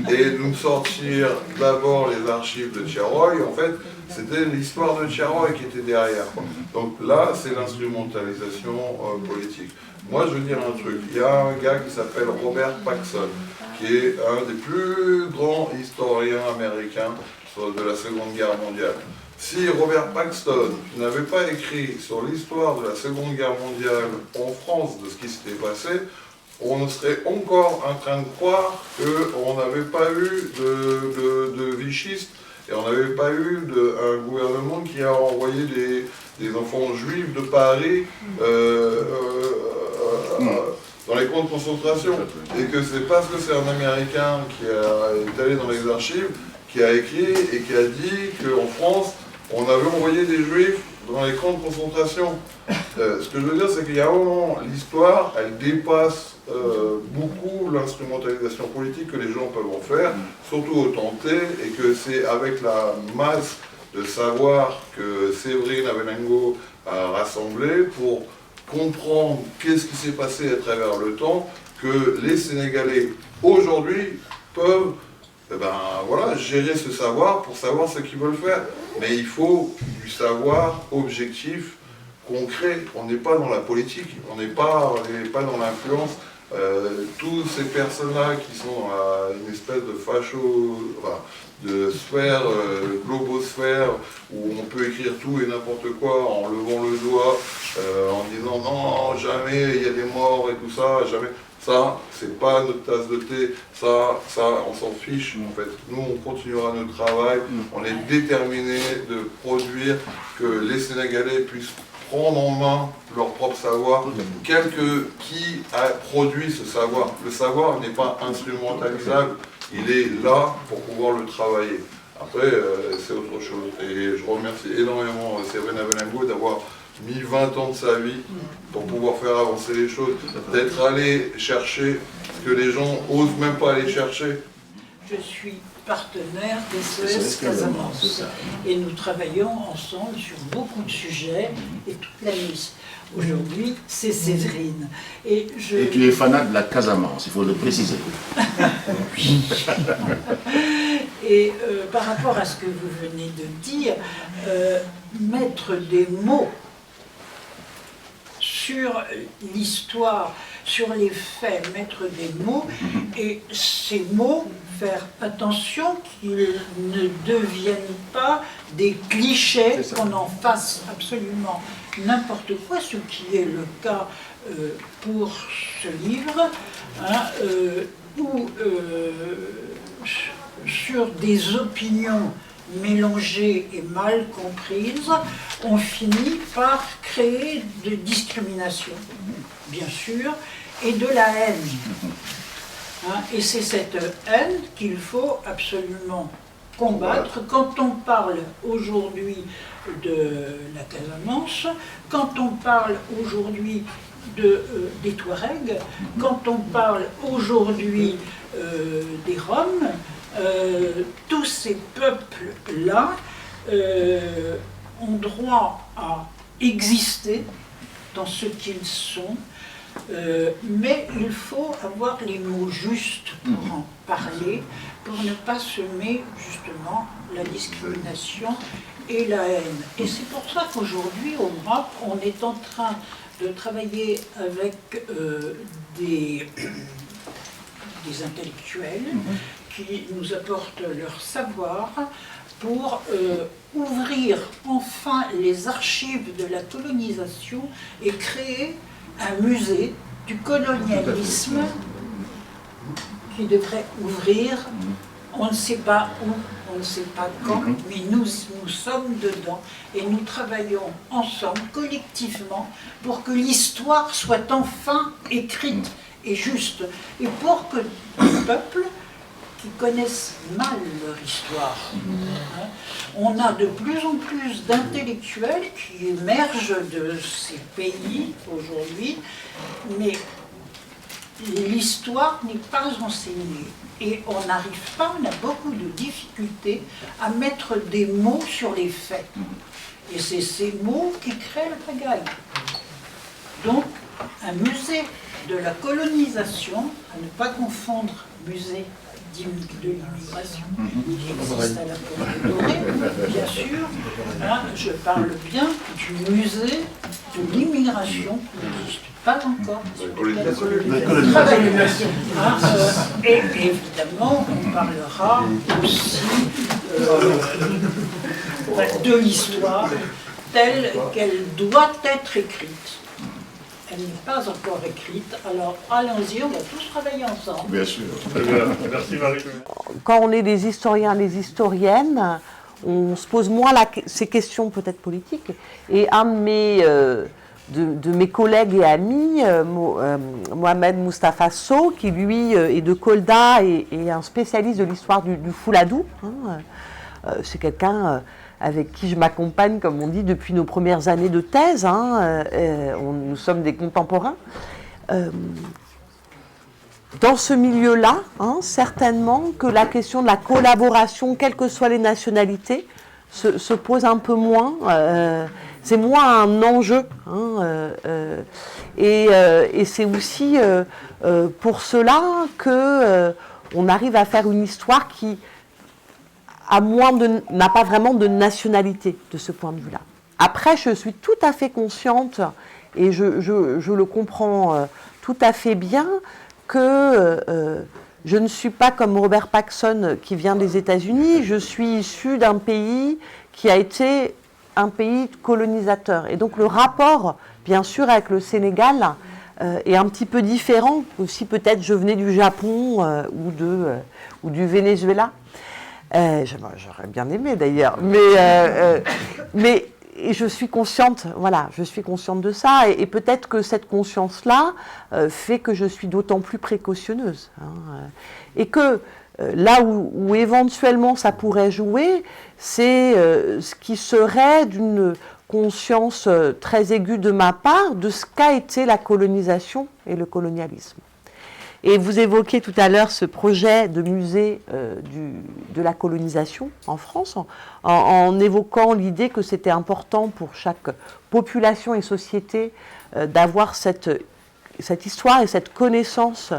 et de nous sortir d'abord les archives de Thiaroye. En fait, c'était l'histoire de Thiaroye qui était derrière. Donc là, c'est l'instrumentalisation politique. Moi, je veux dire un truc. Il y a un gars qui s'appelle Robert Paxson, qui est un des plus grands historiens américains de la Seconde Guerre mondiale. Si Robert Paxton n'avait pas écrit sur l'histoire de la Seconde Guerre mondiale en France, de ce qui s'était passé, on serait encore en train de croire qu'on n'avait pas eu de vichistes et on n'avait pas eu un gouvernement qui a envoyé des enfants juifs de Paris dans les camps de concentration. Et que c'est parce que c'est un Américain qui est allé dans les archives, qui a écrit et qui a dit qu'en France, on avait envoyé des juifs dans les camps de concentration. Ce que je veux dire, c'est qu'il y a un moment, l'histoire, elle dépasse beaucoup l'instrumentalisation politique que les gens peuvent en faire, surtout au tenter, et que c'est avec la masse de savoir que Séverine Abenango a rassemblé pour comprendre qu'est-ce qui s'est passé à travers le temps, que les Sénégalais, aujourd'hui, peuvent gérer ce savoir pour savoir ce qu'ils veulent faire. Mais il faut du savoir objectif, concret. On n'est pas dans la politique, on n'est pas dans l'influence. Tous ces personnes-là qui sont dans une espèce de de sphère, globosphère, où on peut écrire tout et n'importe quoi en levant le doigt, en disant non, jamais il y a des morts et tout ça, jamais. Ça, c'est pas notre tasse de thé, ça, on s'en fiche en fait. Nous, on continuera notre travail, on est déterminés de produire, que les Sénégalais puissent prendre en main leur propre savoir, qui a produit ce savoir. Le savoir n'est pas instrumentalisable, il est là pour pouvoir le travailler. Après, c'est autre chose. Et je remercie énormément Séverine Abenango d'avoir mis 20 ans de sa vie pour pouvoir faire avancer les choses, d'être allé chercher ce que les gens osent même pas aller chercher. Je suis partenaire des SOS Casamance et nous travaillons ensemble sur beaucoup de sujets et toute la liste. Aujourd'hui, c'est Séverine. Et tu es fanat de la Casamance, il faut le préciser. Oui. Et par rapport à ce que vous venez de dire, mettre des mots sur l'histoire, sur les faits, mettre des mots, et ces mots, faire attention qu'ils ne deviennent pas des clichés, qu'on en fasse absolument n'importe quoi, ce qui est le cas pour ce livre, hein, où sur des opinions mélangées et mal comprises, on finit par créer de discrimination, bien sûr, et de la haine. Hein, et c'est cette haine qu'il faut absolument combattre. Quand on parle aujourd'hui de la Casamance, quand on parle aujourd'hui des Touaregs, quand on parle aujourd'hui des Roms, tous ces peuples-là ont droit à exister dans ce qu'ils sont, mais il faut avoir les mots justes pour en parler, pour ne pas semer justement la discrimination et la haine. Et c'est pour ça qu'aujourd'hui, au MRAP, on est en train de travailler avec des intellectuels qui nous apportent leur savoir pour ouvrir enfin les archives de la colonisation et créer un musée du colonialisme qui devrait ouvrir, on ne sait pas où, on ne sait pas quand, mais nous sommes dedans et nous travaillons ensemble, collectivement, pour que l'histoire soit enfin écrite et juste, et pour que les peuples qui connaissent mal leur histoire, hein, on a de plus en plus d'intellectuels qui émergent de ces pays aujourd'hui, mais l'histoire n'est pas enseignée. Et on n'arrive pas, on a beaucoup de difficultés à mettre des mots sur les faits. Et c'est ces mots qui créent la pagaille. Donc, un musée de la colonisation, à ne pas confondre musée de l'immigration, qui existe à la Porte Dorée, bien sûr. Hein, je parle bien du musée de l'immigration qui n'existe pas encore. La colonisation. Et évidemment, on parlera aussi de l'histoire telle qu'elle doit être écrite. Elle n'est pas encore écrite, alors allons-y, on va tous travailler ensemble. Bien sûr. Merci Marie. Quand on est des historiens, des historiennes, on se pose moins ces questions peut-être politiques. Et un de mes collègues et amis, Mohamed Moustapha Sow, qui lui est de Kolda et un spécialiste de l'histoire du Fouladou, hein, c'est quelqu'un avec qui je m'accompagne, comme on dit, depuis nos premières années de thèse. Hein, nous sommes des contemporains. Dans ce milieu-là, hein, certainement que la question de la collaboration, quelles que soient les nationalités, se pose un peu moins. C'est moins un enjeu. Hein, et c'est aussi pour cela qu'on arrive à faire une histoire qui n'a pas vraiment de nationalité de ce point de vue-là. Après, je suis tout à fait consciente, et je le comprends tout à fait bien, que je ne suis pas comme Robert Paxson qui vient des États-Unis, je suis issue d'un pays qui a été un pays colonisateur. Et donc le rapport, bien sûr, avec le Sénégal est un petit peu différent, aussi peut-être je venais du Japon ou du Venezuela. J'aurais bien aimé d'ailleurs, mais je suis consciente, voilà, je suis consciente de ça, et peut-être que cette conscience-là fait que je suis d'autant plus précautionneuse, hein, et que là où éventuellement ça pourrait jouer, c'est ce qui serait d'une conscience très aiguë de ma part de ce qu'a été la colonisation et le colonialisme. Et vous évoquiez tout à l'heure ce projet de musée de la colonisation en France, en évoquant l'idée que c'était important pour chaque population et société d'avoir cette histoire et cette connaissance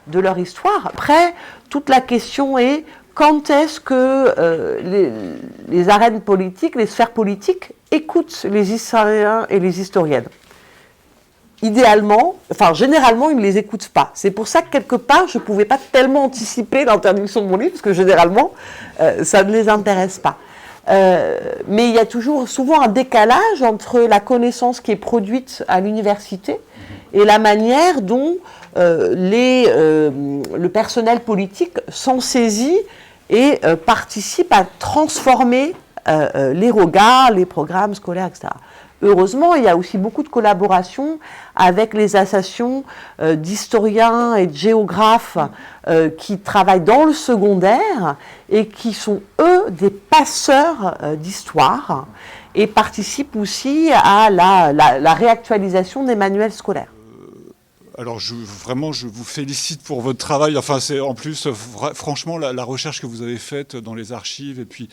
de leur histoire. Après, toute la question est quand est-ce que les arènes politiques, les sphères politiques écoutent les historiens et les historiennes ? Idéalement, généralement, ils ne les écoutent pas. C'est pour ça que quelque part, je ne pouvais pas tellement anticiper l'interdiction de mon livre, parce que généralement, ça ne les intéresse pas. Mais il y a toujours souvent un décalage entre la connaissance qui est produite à l'université et la manière dont le personnel politique s'en saisit et participe à transformer les regards, les programmes scolaires, etc. Heureusement, il y a aussi beaucoup de collaboration avec les associations d'historiens et de géographes qui travaillent dans le secondaire et qui sont, eux, des passeurs d'histoire et participent aussi à la réactualisation des manuels scolaires. Alors vraiment, je vous félicite pour votre travail. Enfin, c'est en plus, franchement, la recherche que vous avez faite dans les archives et puis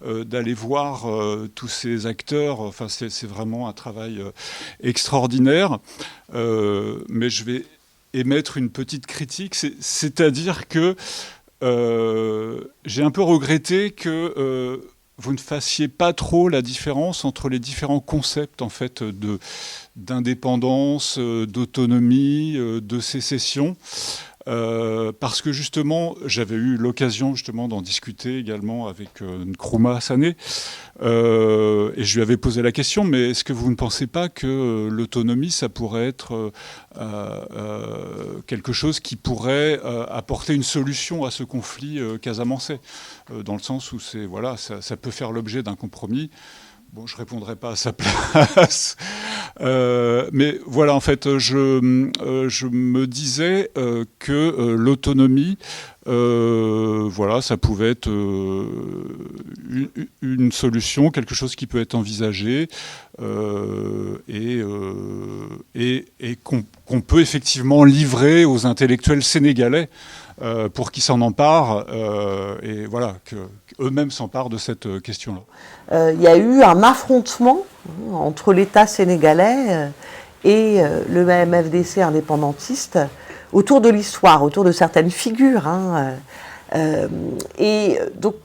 d'aller voir tous ces acteurs, enfin, c'est vraiment un travail extraordinaire. Mais je vais émettre une petite critique, c'est-à-dire que j'ai un peu regretté que vous ne fassiez pas trop la différence entre les différents concepts en fait d'indépendance, d'autonomie, de sécession, parce que justement, j'avais eu l'occasion justement d'en discuter également avec Nkrumah Sané, et je lui avais posé la question, mais est-ce que vous ne pensez pas que l'autonomie, ça pourrait être quelque chose qui pourrait apporter une solution à ce conflit casamançais, dans le sens où voilà, ça peut faire l'objet d'un compromis. Bon, je ne répondrai pas à sa place. Mais voilà, en fait, je me disais que l'autonomie, voilà, ça pouvait être une solution, quelque chose qui peut être envisagé et qu'on peut effectivement livrer aux intellectuels sénégalais pour qu'ils s'en emparent et voilà, qu'eux-mêmes s'emparent de cette question-là. Il y a eu un affrontement entre l'État sénégalais et le MFDC indépendantiste autour de l'histoire, autour de certaines figures. Et donc,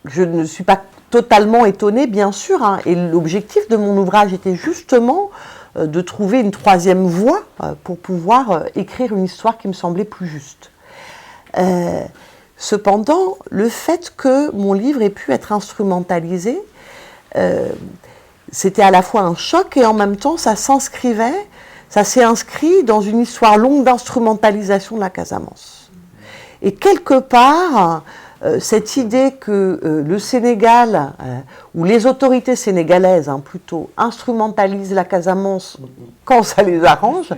je ne suis pas totalement étonnée, bien sûr, et l'objectif de mon ouvrage était justement de trouver une troisième voie pour pouvoir écrire une histoire qui me semblait plus juste. Cependant, le fait que mon livre ait pu être instrumentalisé, c'était à la fois un choc et en même temps ça s'est inscrit dans une histoire longue d'instrumentalisation de la Casamance. Et quelque part, cette idée que le Sénégal, ou les autorités sénégalaises plutôt, instrumentalisent la Casamance quand ça les arrange,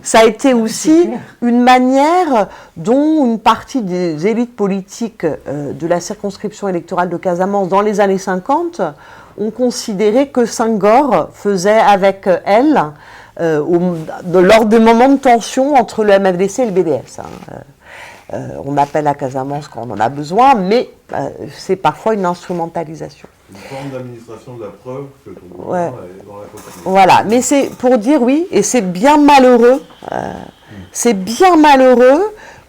ça a été aussi une manière dont une partie des élites politiques de la circonscription électorale de Casamance dans les années 50 ont considéré que Senghor faisait avec elle lors des moments de tension entre le MFDC et le BDS. On appelle la Casamance quand on en a besoin, mais c'est parfois une instrumentalisation. Une forme d'administration de la preuve que ton gouvernement est dans la continuité. Voilà, mais c'est pour dire oui, et c'est bien malheureux. C'est bien malheureux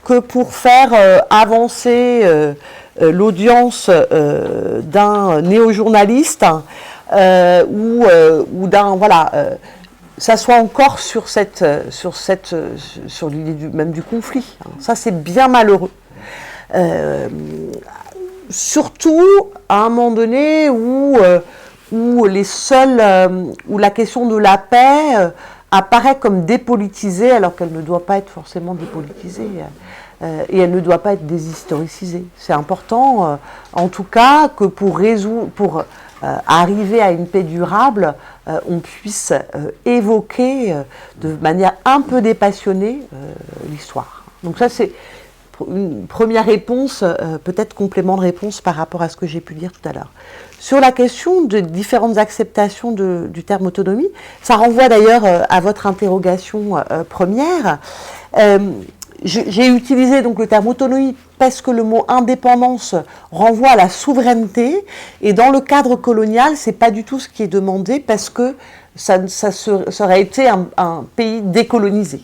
que pour faire avancer l'audience d'un néo-journaliste ou d'un ça soit encore sur l'idée même du conflit. Ça, c'est bien malheureux. Surtout à un moment donné où la question de la paix apparaît comme dépolitisée, alors qu'elle ne doit pas être forcément dépolitisée. Et elle ne doit pas être déshistoricisée. C'est important, en tout cas, que pour arriver à une paix durable, on puisse évoquer de manière un peu dépassionnée l'histoire. Donc ça, c'est une première réponse, peut-être complément de réponse par rapport à ce que j'ai pu dire tout à l'heure. Sur la question de différentes acceptations du terme autonomie, ça renvoie d'ailleurs à votre interrogation première. J'ai utilisé donc le terme autonomie parce que le mot indépendance renvoie à la souveraineté, et dans le cadre colonial, c'est pas du tout ce qui est demandé parce que ça aurait été un pays décolonisé.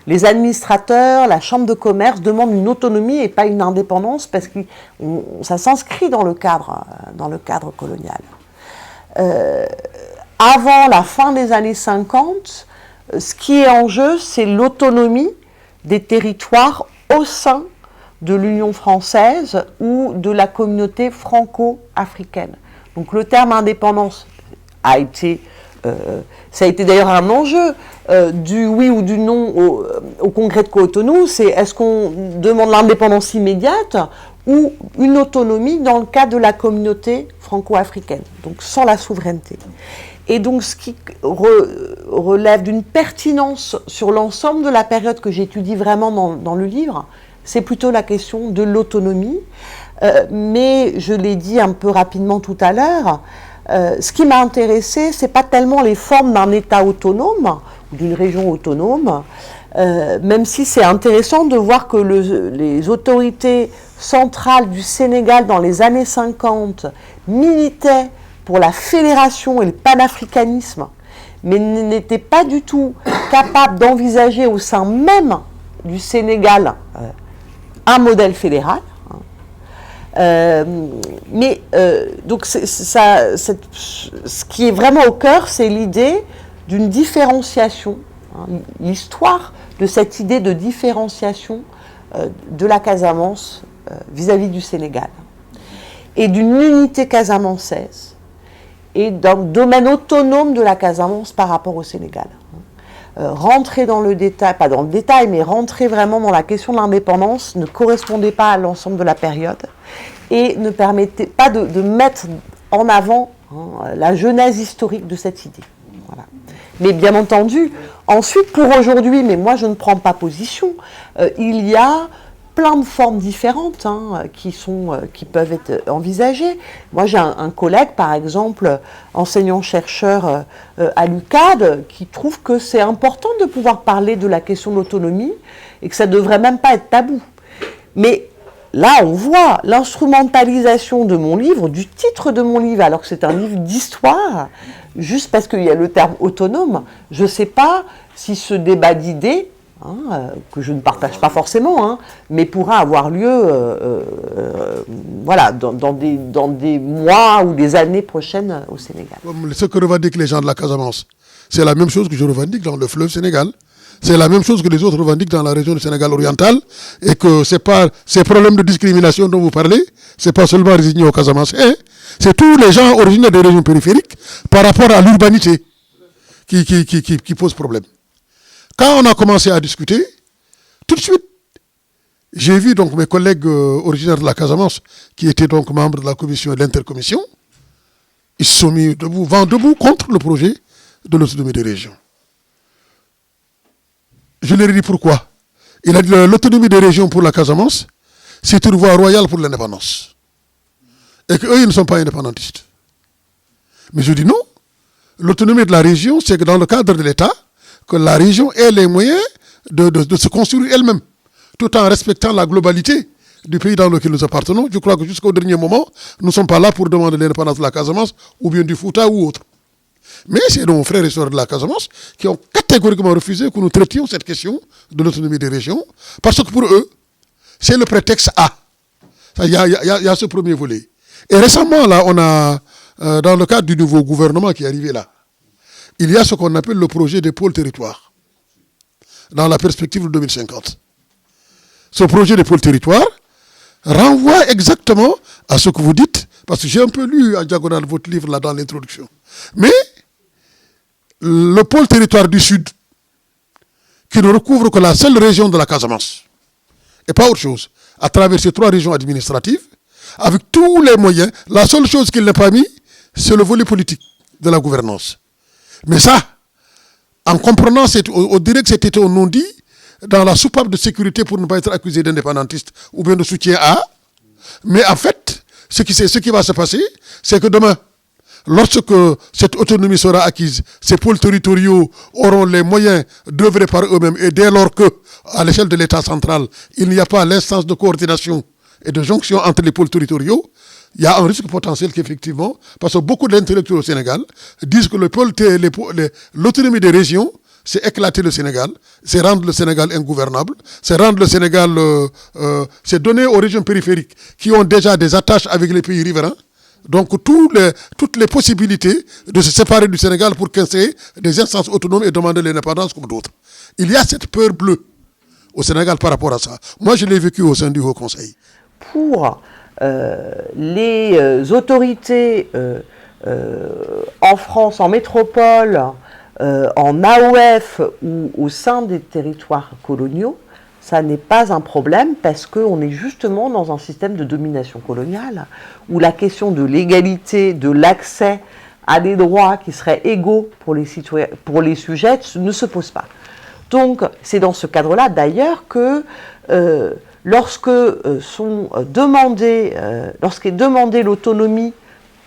Les administrateurs, la chambre de commerce demandent une autonomie et pas une indépendance parce que ça s'inscrit dans le cadre colonial. Avant la fin des années 50, ce qui est en jeu, c'est l'autonomie des territoires au sein de l'Union française ou de la communauté franco-africaine. Donc le terme indépendance a été, ça a été d'ailleurs un enjeu du oui ou du non au congrès de Cotonou, c'est est-ce qu'on demande l'indépendance immédiate ou une autonomie dans le cadre de la communauté franco-africaine, donc sans la souveraineté. Et donc ce qui relève d'une pertinence sur l'ensemble de la période que j'étudie vraiment dans le livre, c'est plutôt la question de l'autonomie. Mais je l'ai dit un peu rapidement tout à l'heure, ce qui m'a intéressé, c'est pas tellement les formes d'un État autonome ou d'une région autonome, même si c'est intéressant de voir que les autorités centrales du Sénégal dans les années 50 militaient pour la fédération et le panafricanisme, mais n'étaient pas du tout capables d'envisager au sein même du Sénégal un modèle fédéral. Donc ce qui est vraiment au cœur, c'est l'idée d'une différenciation, l'histoire de cette idée de différenciation de la Casamance vis-à-vis du Sénégal, et d'une unité casamançaise, et d'un domaine autonome de la Casamance par rapport au Sénégal. Rentrer dans le détail, pas dans le détail, mais rentrer vraiment dans la question de l'indépendance ne correspondait pas à l'ensemble de la période et ne permettait pas de mettre en avant la genèse historique de cette idée. Voilà. Mais bien entendu, ensuite pour aujourd'hui, mais moi je ne prends pas position, il y a plein de formes différentes qui peuvent être envisagées. Moi, j'ai un collègue, par exemple, enseignant-chercheur à l'UCAD, qui trouve que c'est important de pouvoir parler de la question de l'autonomie et que ça ne devrait même pas être tabou. Mais là, on voit l'instrumentalisation de mon livre, du titre de mon livre, alors que c'est un livre d'histoire, juste parce qu'il y a le terme autonome. Je ne sais pas si ce débat d'idées, que je ne partage pas forcément, mais pourra avoir lieu dans des mois ou des années prochaines au Sénégal. Ce que revendiquent les gens de la Casamance, c'est la même chose que je revendique dans le fleuve Sénégal. C'est la même chose que les autres revendiquent dans la région du Sénégal oriental, et que c'est pas ces problèmes de discrimination dont vous parlez, c'est pas seulement résigné aux Casamance, c'est tous les gens originaires des régions périphériques par rapport à l'urbanité qui pose problème. Quand on a commencé à discuter, tout de suite, j'ai vu donc mes collègues originaires de la Casamance, qui étaient donc membres de la commission et de l'intercommission, ils se sont mis vent debout contre le projet de l'autonomie des régions. Je leur ai dit pourquoi. Il a dit l'autonomie des régions pour la Casamance, c'est une voie royale pour l'indépendance. Et qu'eux, ils ne sont pas indépendantistes. Mais je dis non. L'autonomie de la région, c'est que dans le cadre de l'État, que la région ait les moyens de se construire elle-même, tout en respectant la globalité du pays dans lequel nous appartenons. Je crois que jusqu'au dernier moment, nous ne sommes pas là pour demander l'indépendance de la Casamance, ou bien du Fouta ou autre. Mais c'est nos frères et sœurs de la Casamance qui ont catégoriquement refusé que nous traitions cette question de l'autonomie des régions, parce que pour eux, c'est le prétexte A. Il y a ce premier volet. Et récemment, là, on a, dans le cadre du nouveau gouvernement qui est arrivé là, il y a ce qu'on appelle le projet des pôles territoires, dans la perspective de 2050. Ce projet des pôles territoires renvoie exactement à ce que vous dites, parce que j'ai un peu lu en diagonale votre livre là dans l'introduction. Mais le pôle territoire du Sud, qui ne recouvre que la seule région de la Casamance, et pas autre chose, à travers ces 3 régions administratives, avec tous les moyens, la seule chose qu'il n'a pas mis, c'est le volet politique de la gouvernance. Mais ça, en comprenant, on dirait que c'était un non-dit dans la soupape de sécurité pour ne pas être accusé d'indépendantiste ou bien de soutien à. Mais en fait, ce qui va se passer, c'est que demain, lorsque cette autonomie sera acquise, ces pôles territoriaux auront les moyens d'œuvrer par eux-mêmes, et dès lors que, à l'échelle de l'État central, il n'y a pas l'instance de coordination et de jonction entre les pôles territoriaux, il y a un risque potentiel qu'effectivement, parce que beaucoup d'intellectuels au Sénégal disent que l'autonomie des régions, c'est éclater le Sénégal, c'est rendre le Sénégal ingouvernable, c'est rendre le Sénégal, c'est donner aux régions périphériques qui ont déjà des attaches avec les pays riverains, donc toutes les possibilités de se séparer du Sénégal pour créer des instances autonomes et demander l'indépendance comme d'autres. Il y a cette peur bleue au Sénégal par rapport à ça. Moi, je l'ai vécu au sein du Haut Conseil. Pour les autorités en France, en métropole, en AOF ou au sein des territoires coloniaux, ça n'est pas un problème parce qu'on est justement dans un système de domination coloniale où la question de l'égalité, de l'accès à des droits qui seraient égaux pour les citoyens, pour les sujets ne se pose pas. Donc c'est dans ce cadre-là d'ailleurs que lorsqu'est demandée l'autonomie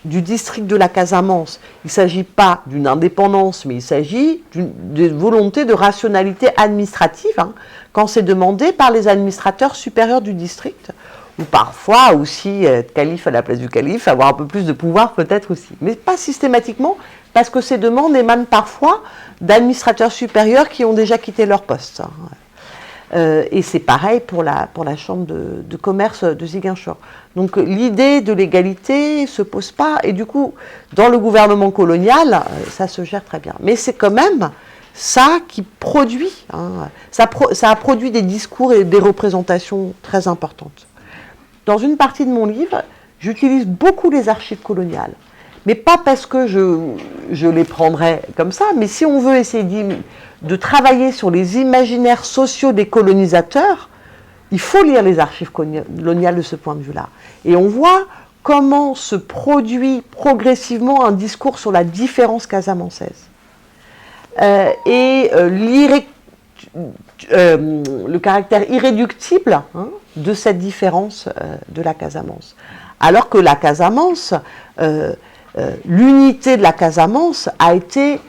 du district de la Casamance, il ne s'agit pas d'une indépendance, mais il s'agit d'une volonté de rationalité administrative, hein, quand c'est demandé par les administrateurs supérieurs du district, ou parfois aussi être calife à la place du calife, avoir un peu plus de pouvoir peut-être aussi, mais pas systématiquement, parce que ces demandes émanent parfois d'administrateurs supérieurs qui ont déjà quitté leur poste. Hein. Et c'est pareil pour la chambre de commerce de Ziguinchor. Donc l'idée de l'égalité ne se pose pas, et du coup, dans le gouvernement colonial, ça se gère très bien. Mais c'est quand même ça qui produit, hein, ça a produit des discours et des représentations très importantes. Dans une partie de mon livre, j'utilise beaucoup les archives coloniales. Mais pas parce que je les prendrais comme ça, mais si on veut essayer de travailler sur les imaginaires sociaux des colonisateurs, il faut lire les archives coloniales de ce point de vue-là. Et on voit comment se produit progressivement un discours sur la différence casamançaise. Le caractère irréductible, hein, de cette différence de la Casamance. Alors que la Casamance, l'unité de la Casamance a été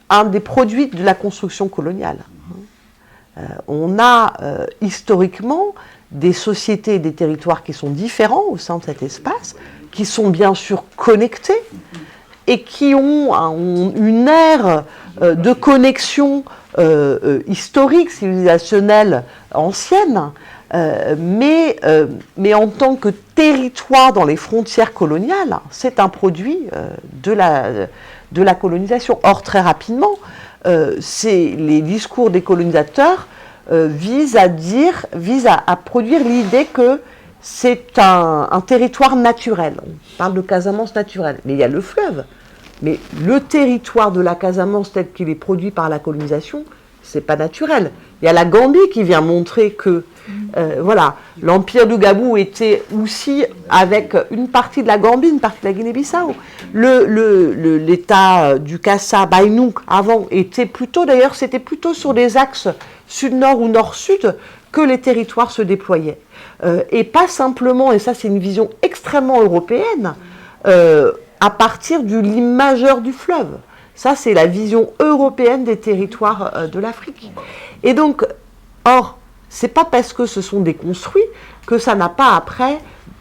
un des produits de la construction coloniale. On a historiquement des sociétés et des territoires qui sont différents au sein de cet espace, qui sont bien sûr connectés et qui ont une ère de connexion historique, civilisationnelle ancienne, mais en tant que territoire dans les frontières coloniales, c'est un produit de la colonisation. Or, très rapidement, les discours des colonisateurs visent à produire l'idée que c'est un territoire naturel. On parle de Casamance naturelle, mais il y a le fleuve. Mais le territoire de la Casamance tel qu'il est produit par la colonisation, c'est pas naturel. Il y a la Gambie qui vient montrer que voilà, l'empire du Gabou était aussi avec une partie de la Gambie, une partie de la Guinée-Bissau. L'état du Kassa, Baïnouk, avant, était plutôt, d'ailleurs, c'était plutôt sur des axes sud-nord ou nord-sud que les territoires se déployaient. Et pas simplement, et ça c'est une vision extrêmement européenne, à partir du lit majeur du fleuve. Ça, c'est la vision européenne des territoires de l'Afrique. Et donc, or, c'est pas parce que ce sont des construits que ça n'a pas après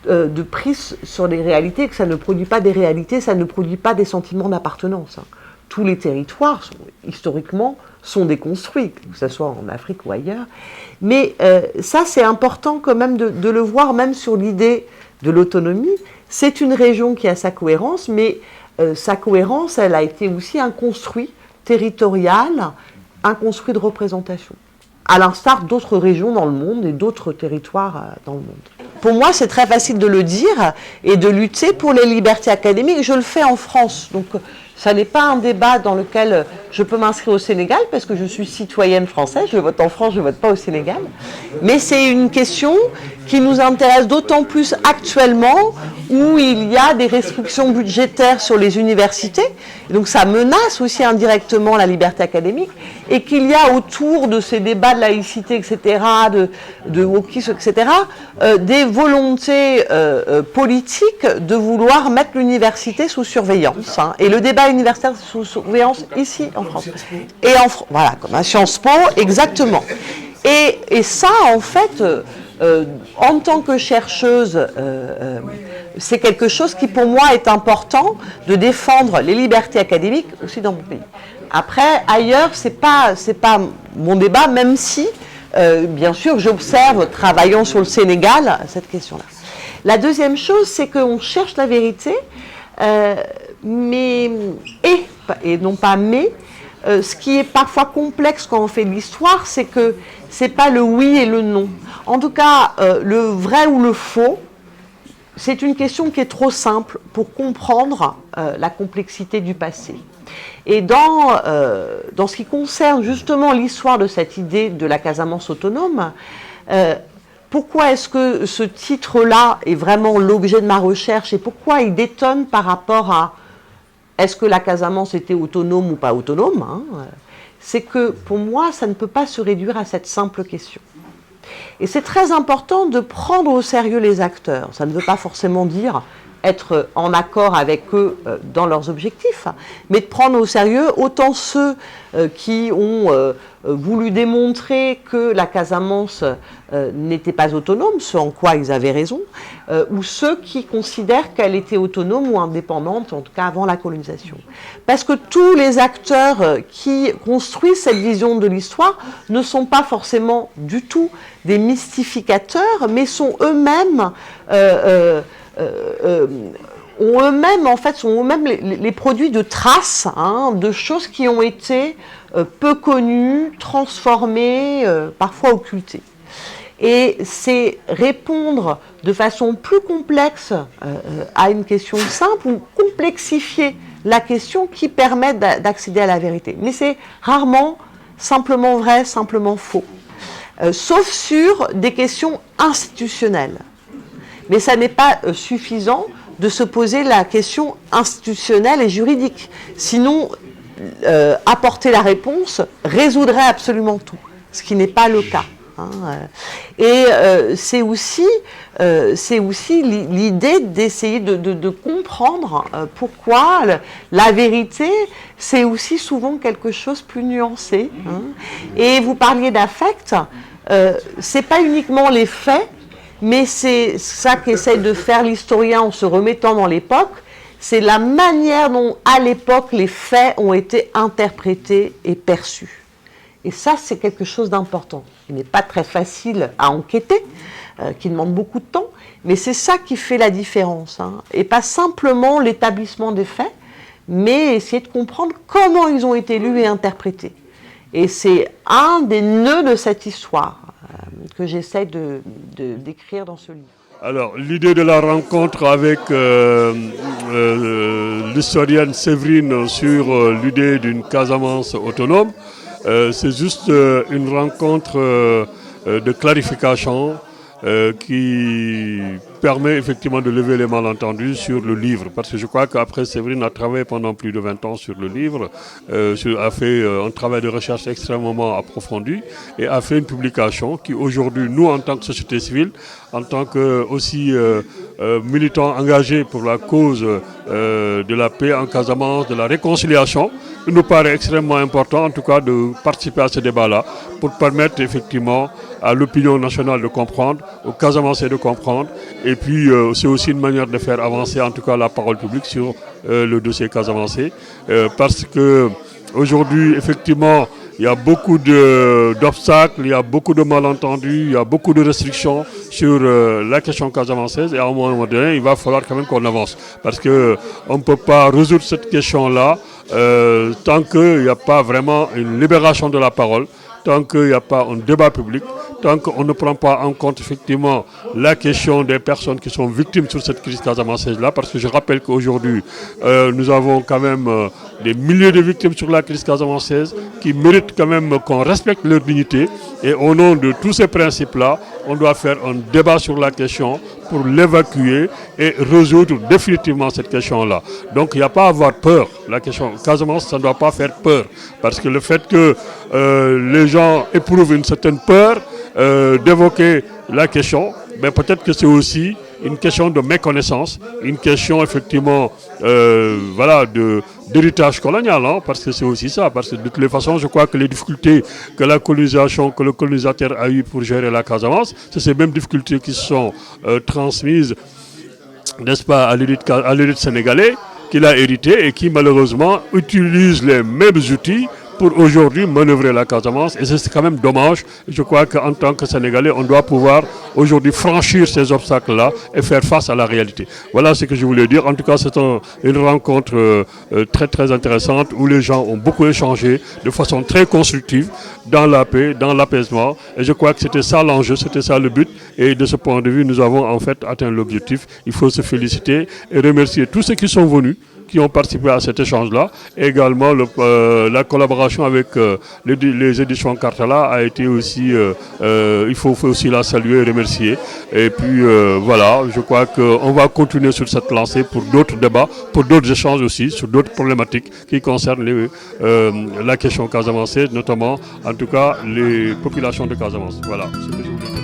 de prise sur les réalités, que ça ne produit pas des réalités, ça ne produit pas des sentiments d'appartenance. Hein. Tous les territoires, historiquement, sont déconstruits, que ce soit en Afrique ou ailleurs. Mais ça, c'est important quand même de le voir, même sur l'idée de l'autonomie. C'est une région qui a sa cohérence, mais sa cohérence, elle a été aussi un construit territorial, un construit de représentation, à l'instar d'autres régions dans le monde et d'autres territoires dans le monde. Pour moi, c'est très facile de le dire et de lutter pour les libertés académiques. Je le fais en France, donc ça n'est pas un débat dans lequel je peux m'inscrire au Sénégal, parce que je suis citoyenne française, je vote en France, je ne vote pas au Sénégal. Mais c'est une question qui nous intéresse d'autant plus actuellement, où il y a des restrictions budgétaires sur les universités, donc ça menace aussi indirectement la liberté académique, et qu'il y a autour de ces débats de laïcité, etc., de wokisme, etc., des volontés politiques de vouloir mettre l'université sous surveillance, hein, et le débat universitaire sous surveillance ici en France. Et voilà, comme à Sciences Po, exactement. Et ça, en fait, en tant que chercheuse, c'est quelque chose qui, pour moi, est important de défendre les libertés académiques aussi dans mon pays. Après, ailleurs, c'est pas mon débat, même si, bien sûr, j'observe, travaillant sur le Sénégal, cette question-là. La deuxième chose, c'est qu'on cherche la vérité, et non pas mais, ce qui est parfois complexe quand on fait de l'histoire, c'est que c'est pas le oui et le non. En tout cas, le vrai ou le faux, c'est une question qui est trop simple pour comprendre la complexité du passé. Et dans ce qui concerne justement l'histoire de cette idée de la Casamance autonome, pourquoi est-ce que ce titre-là est vraiment l'objet de ma recherche et pourquoi il détonne par rapport à est-ce que la Casamance était autonome ou pas autonome, hein, c'est que pour moi, ça ne peut pas se réduire à cette simple question. Et c'est très important de prendre au sérieux les acteurs. Ça ne veut pas forcément dire être en accord avec eux dans leurs objectifs, mais de prendre au sérieux autant ceux qui ont voulu démontrer que la Casamance n'était pas autonome, ce en quoi ils avaient raison, ou ceux qui considèrent qu'elle était autonome ou indépendante, en tout cas avant la colonisation. Parce que tous les acteurs qui construisent cette vision de l'histoire ne sont pas forcément du tout des mystificateurs, mais sont eux-mêmes sont eux-mêmes les produits de traces, hein, de choses qui ont été peu connues, transformées, parfois occultées. Et c'est répondre de façon plus complexe à une question simple ou complexifier la question qui permet d'accéder à la vérité. Mais c'est rarement simplement vrai, simplement faux. Sauf sur des questions institutionnelles. Mais ça n'est pas suffisant de se poser la question institutionnelle et juridique. Sinon, apporter la réponse résoudrait absolument tout, ce qui n'est pas le cas. Hein. Et c'est aussi l'idée d'essayer de comprendre pourquoi la vérité, c'est aussi souvent quelque chose de plus nuancé. Hein. Et vous parliez d'affect, c'est pas uniquement les faits, mais c'est ça qu'essaie de faire l'historien en se remettant dans l'époque, c'est la manière dont, à l'époque, les faits ont été interprétés et perçus. Et ça, c'est quelque chose d'important, qui n'est pas très facile à enquêter, qui demande beaucoup de temps, mais c'est ça qui fait la différence. Hein. Et pas simplement l'établissement des faits, mais essayer de comprendre comment ils ont été lus et interprétés. Et c'est un des nœuds de cette histoire que j'essaie de décrire dans ce livre. Alors, l'idée de la rencontre avec l'historienne Séverine sur l'idée d'une Casamance autonome, c'est juste une rencontre de clarification qui permet effectivement de lever les malentendus sur le livre. Parce que je crois qu'après, Séverine a travaillé pendant plus de 20 ans sur le livre, a fait un travail de recherche extrêmement approfondi et a fait une publication qui aujourd'hui, nous en tant que société civile, en tant que aussi militants engagés pour la cause de la paix en Casamance, de la réconciliation, il nous paraît extrêmement important en tout cas de participer à ce débat-là pour permettre effectivement à l'opinion nationale de comprendre, aux Casamancés de comprendre, et puis c'est aussi une manière de faire avancer en tout cas la parole publique sur le dossier casamancé, parce que aujourd'hui effectivement il y a beaucoup d'obstacles, il y a beaucoup de malentendus, il y a beaucoup de restrictions sur la question casamançaise, et à un moment donné il va falloir quand même qu'on avance, parce qu'on ne peut pas résoudre cette question-là tant qu'il n'y a pas vraiment une libération de la parole, tant qu'il n'y a pas un débat public, tant qu'on ne prend pas en compte effectivement la question des personnes qui sont victimes sur cette crise casamançaise-là, parce que je rappelle qu'aujourd'hui, nous avons quand même des milliers de victimes sur la crise casamançaise qui méritent quand même qu'on respecte leur dignité, et au nom de tous ces principes-là, on doit faire un débat sur la question pour l'évacuer et résoudre définitivement cette question-là. Donc il n'y a pas à avoir peur. La question Casamance, ça ne doit pas faire peur, parce que le fait que les gens éprouvent une certaine peur d'évoquer la question, mais peut-être que c'est aussi une question de méconnaissance, une question effectivement d'héritage colonial, hein, parce que c'est aussi ça, parce que de toutes les façons, je crois que les difficultés que la colonisation, que le colonisateur a eu pour gérer la Casamance, c'est ces mêmes difficultés qui sont transmises, n'est-ce pas, à l'élite sénégalais, qu'il a hérité et qui malheureusement utilise les mêmes outils pour aujourd'hui manœuvrer la Casamance. Et c'est quand même dommage. Je crois qu'en tant que Sénégalais, on doit pouvoir aujourd'hui franchir ces obstacles-là et faire face à la réalité. Voilà ce que je voulais dire. En tout cas, c'est une rencontre très très intéressante où les gens ont beaucoup échangé de façon très constructive dans la paix, dans l'apaisement. Et je crois que c'était ça l'enjeu, c'était ça le but. Et de ce point de vue, nous avons en fait atteint l'objectif. Il faut se féliciter et remercier tous ceux qui sont venus, qui ont participé à cet échange-là. Également, la collaboration avec les éditions Cartala a été aussi, il faut aussi la saluer et remercier. Et puis voilà, je crois qu'on va continuer sur cette lancée pour d'autres débats, pour d'autres échanges aussi, sur d'autres problématiques qui concernent la question casamançaise, notamment, en tout cas, les populations de Casamance. Voilà ce que je voulais dire.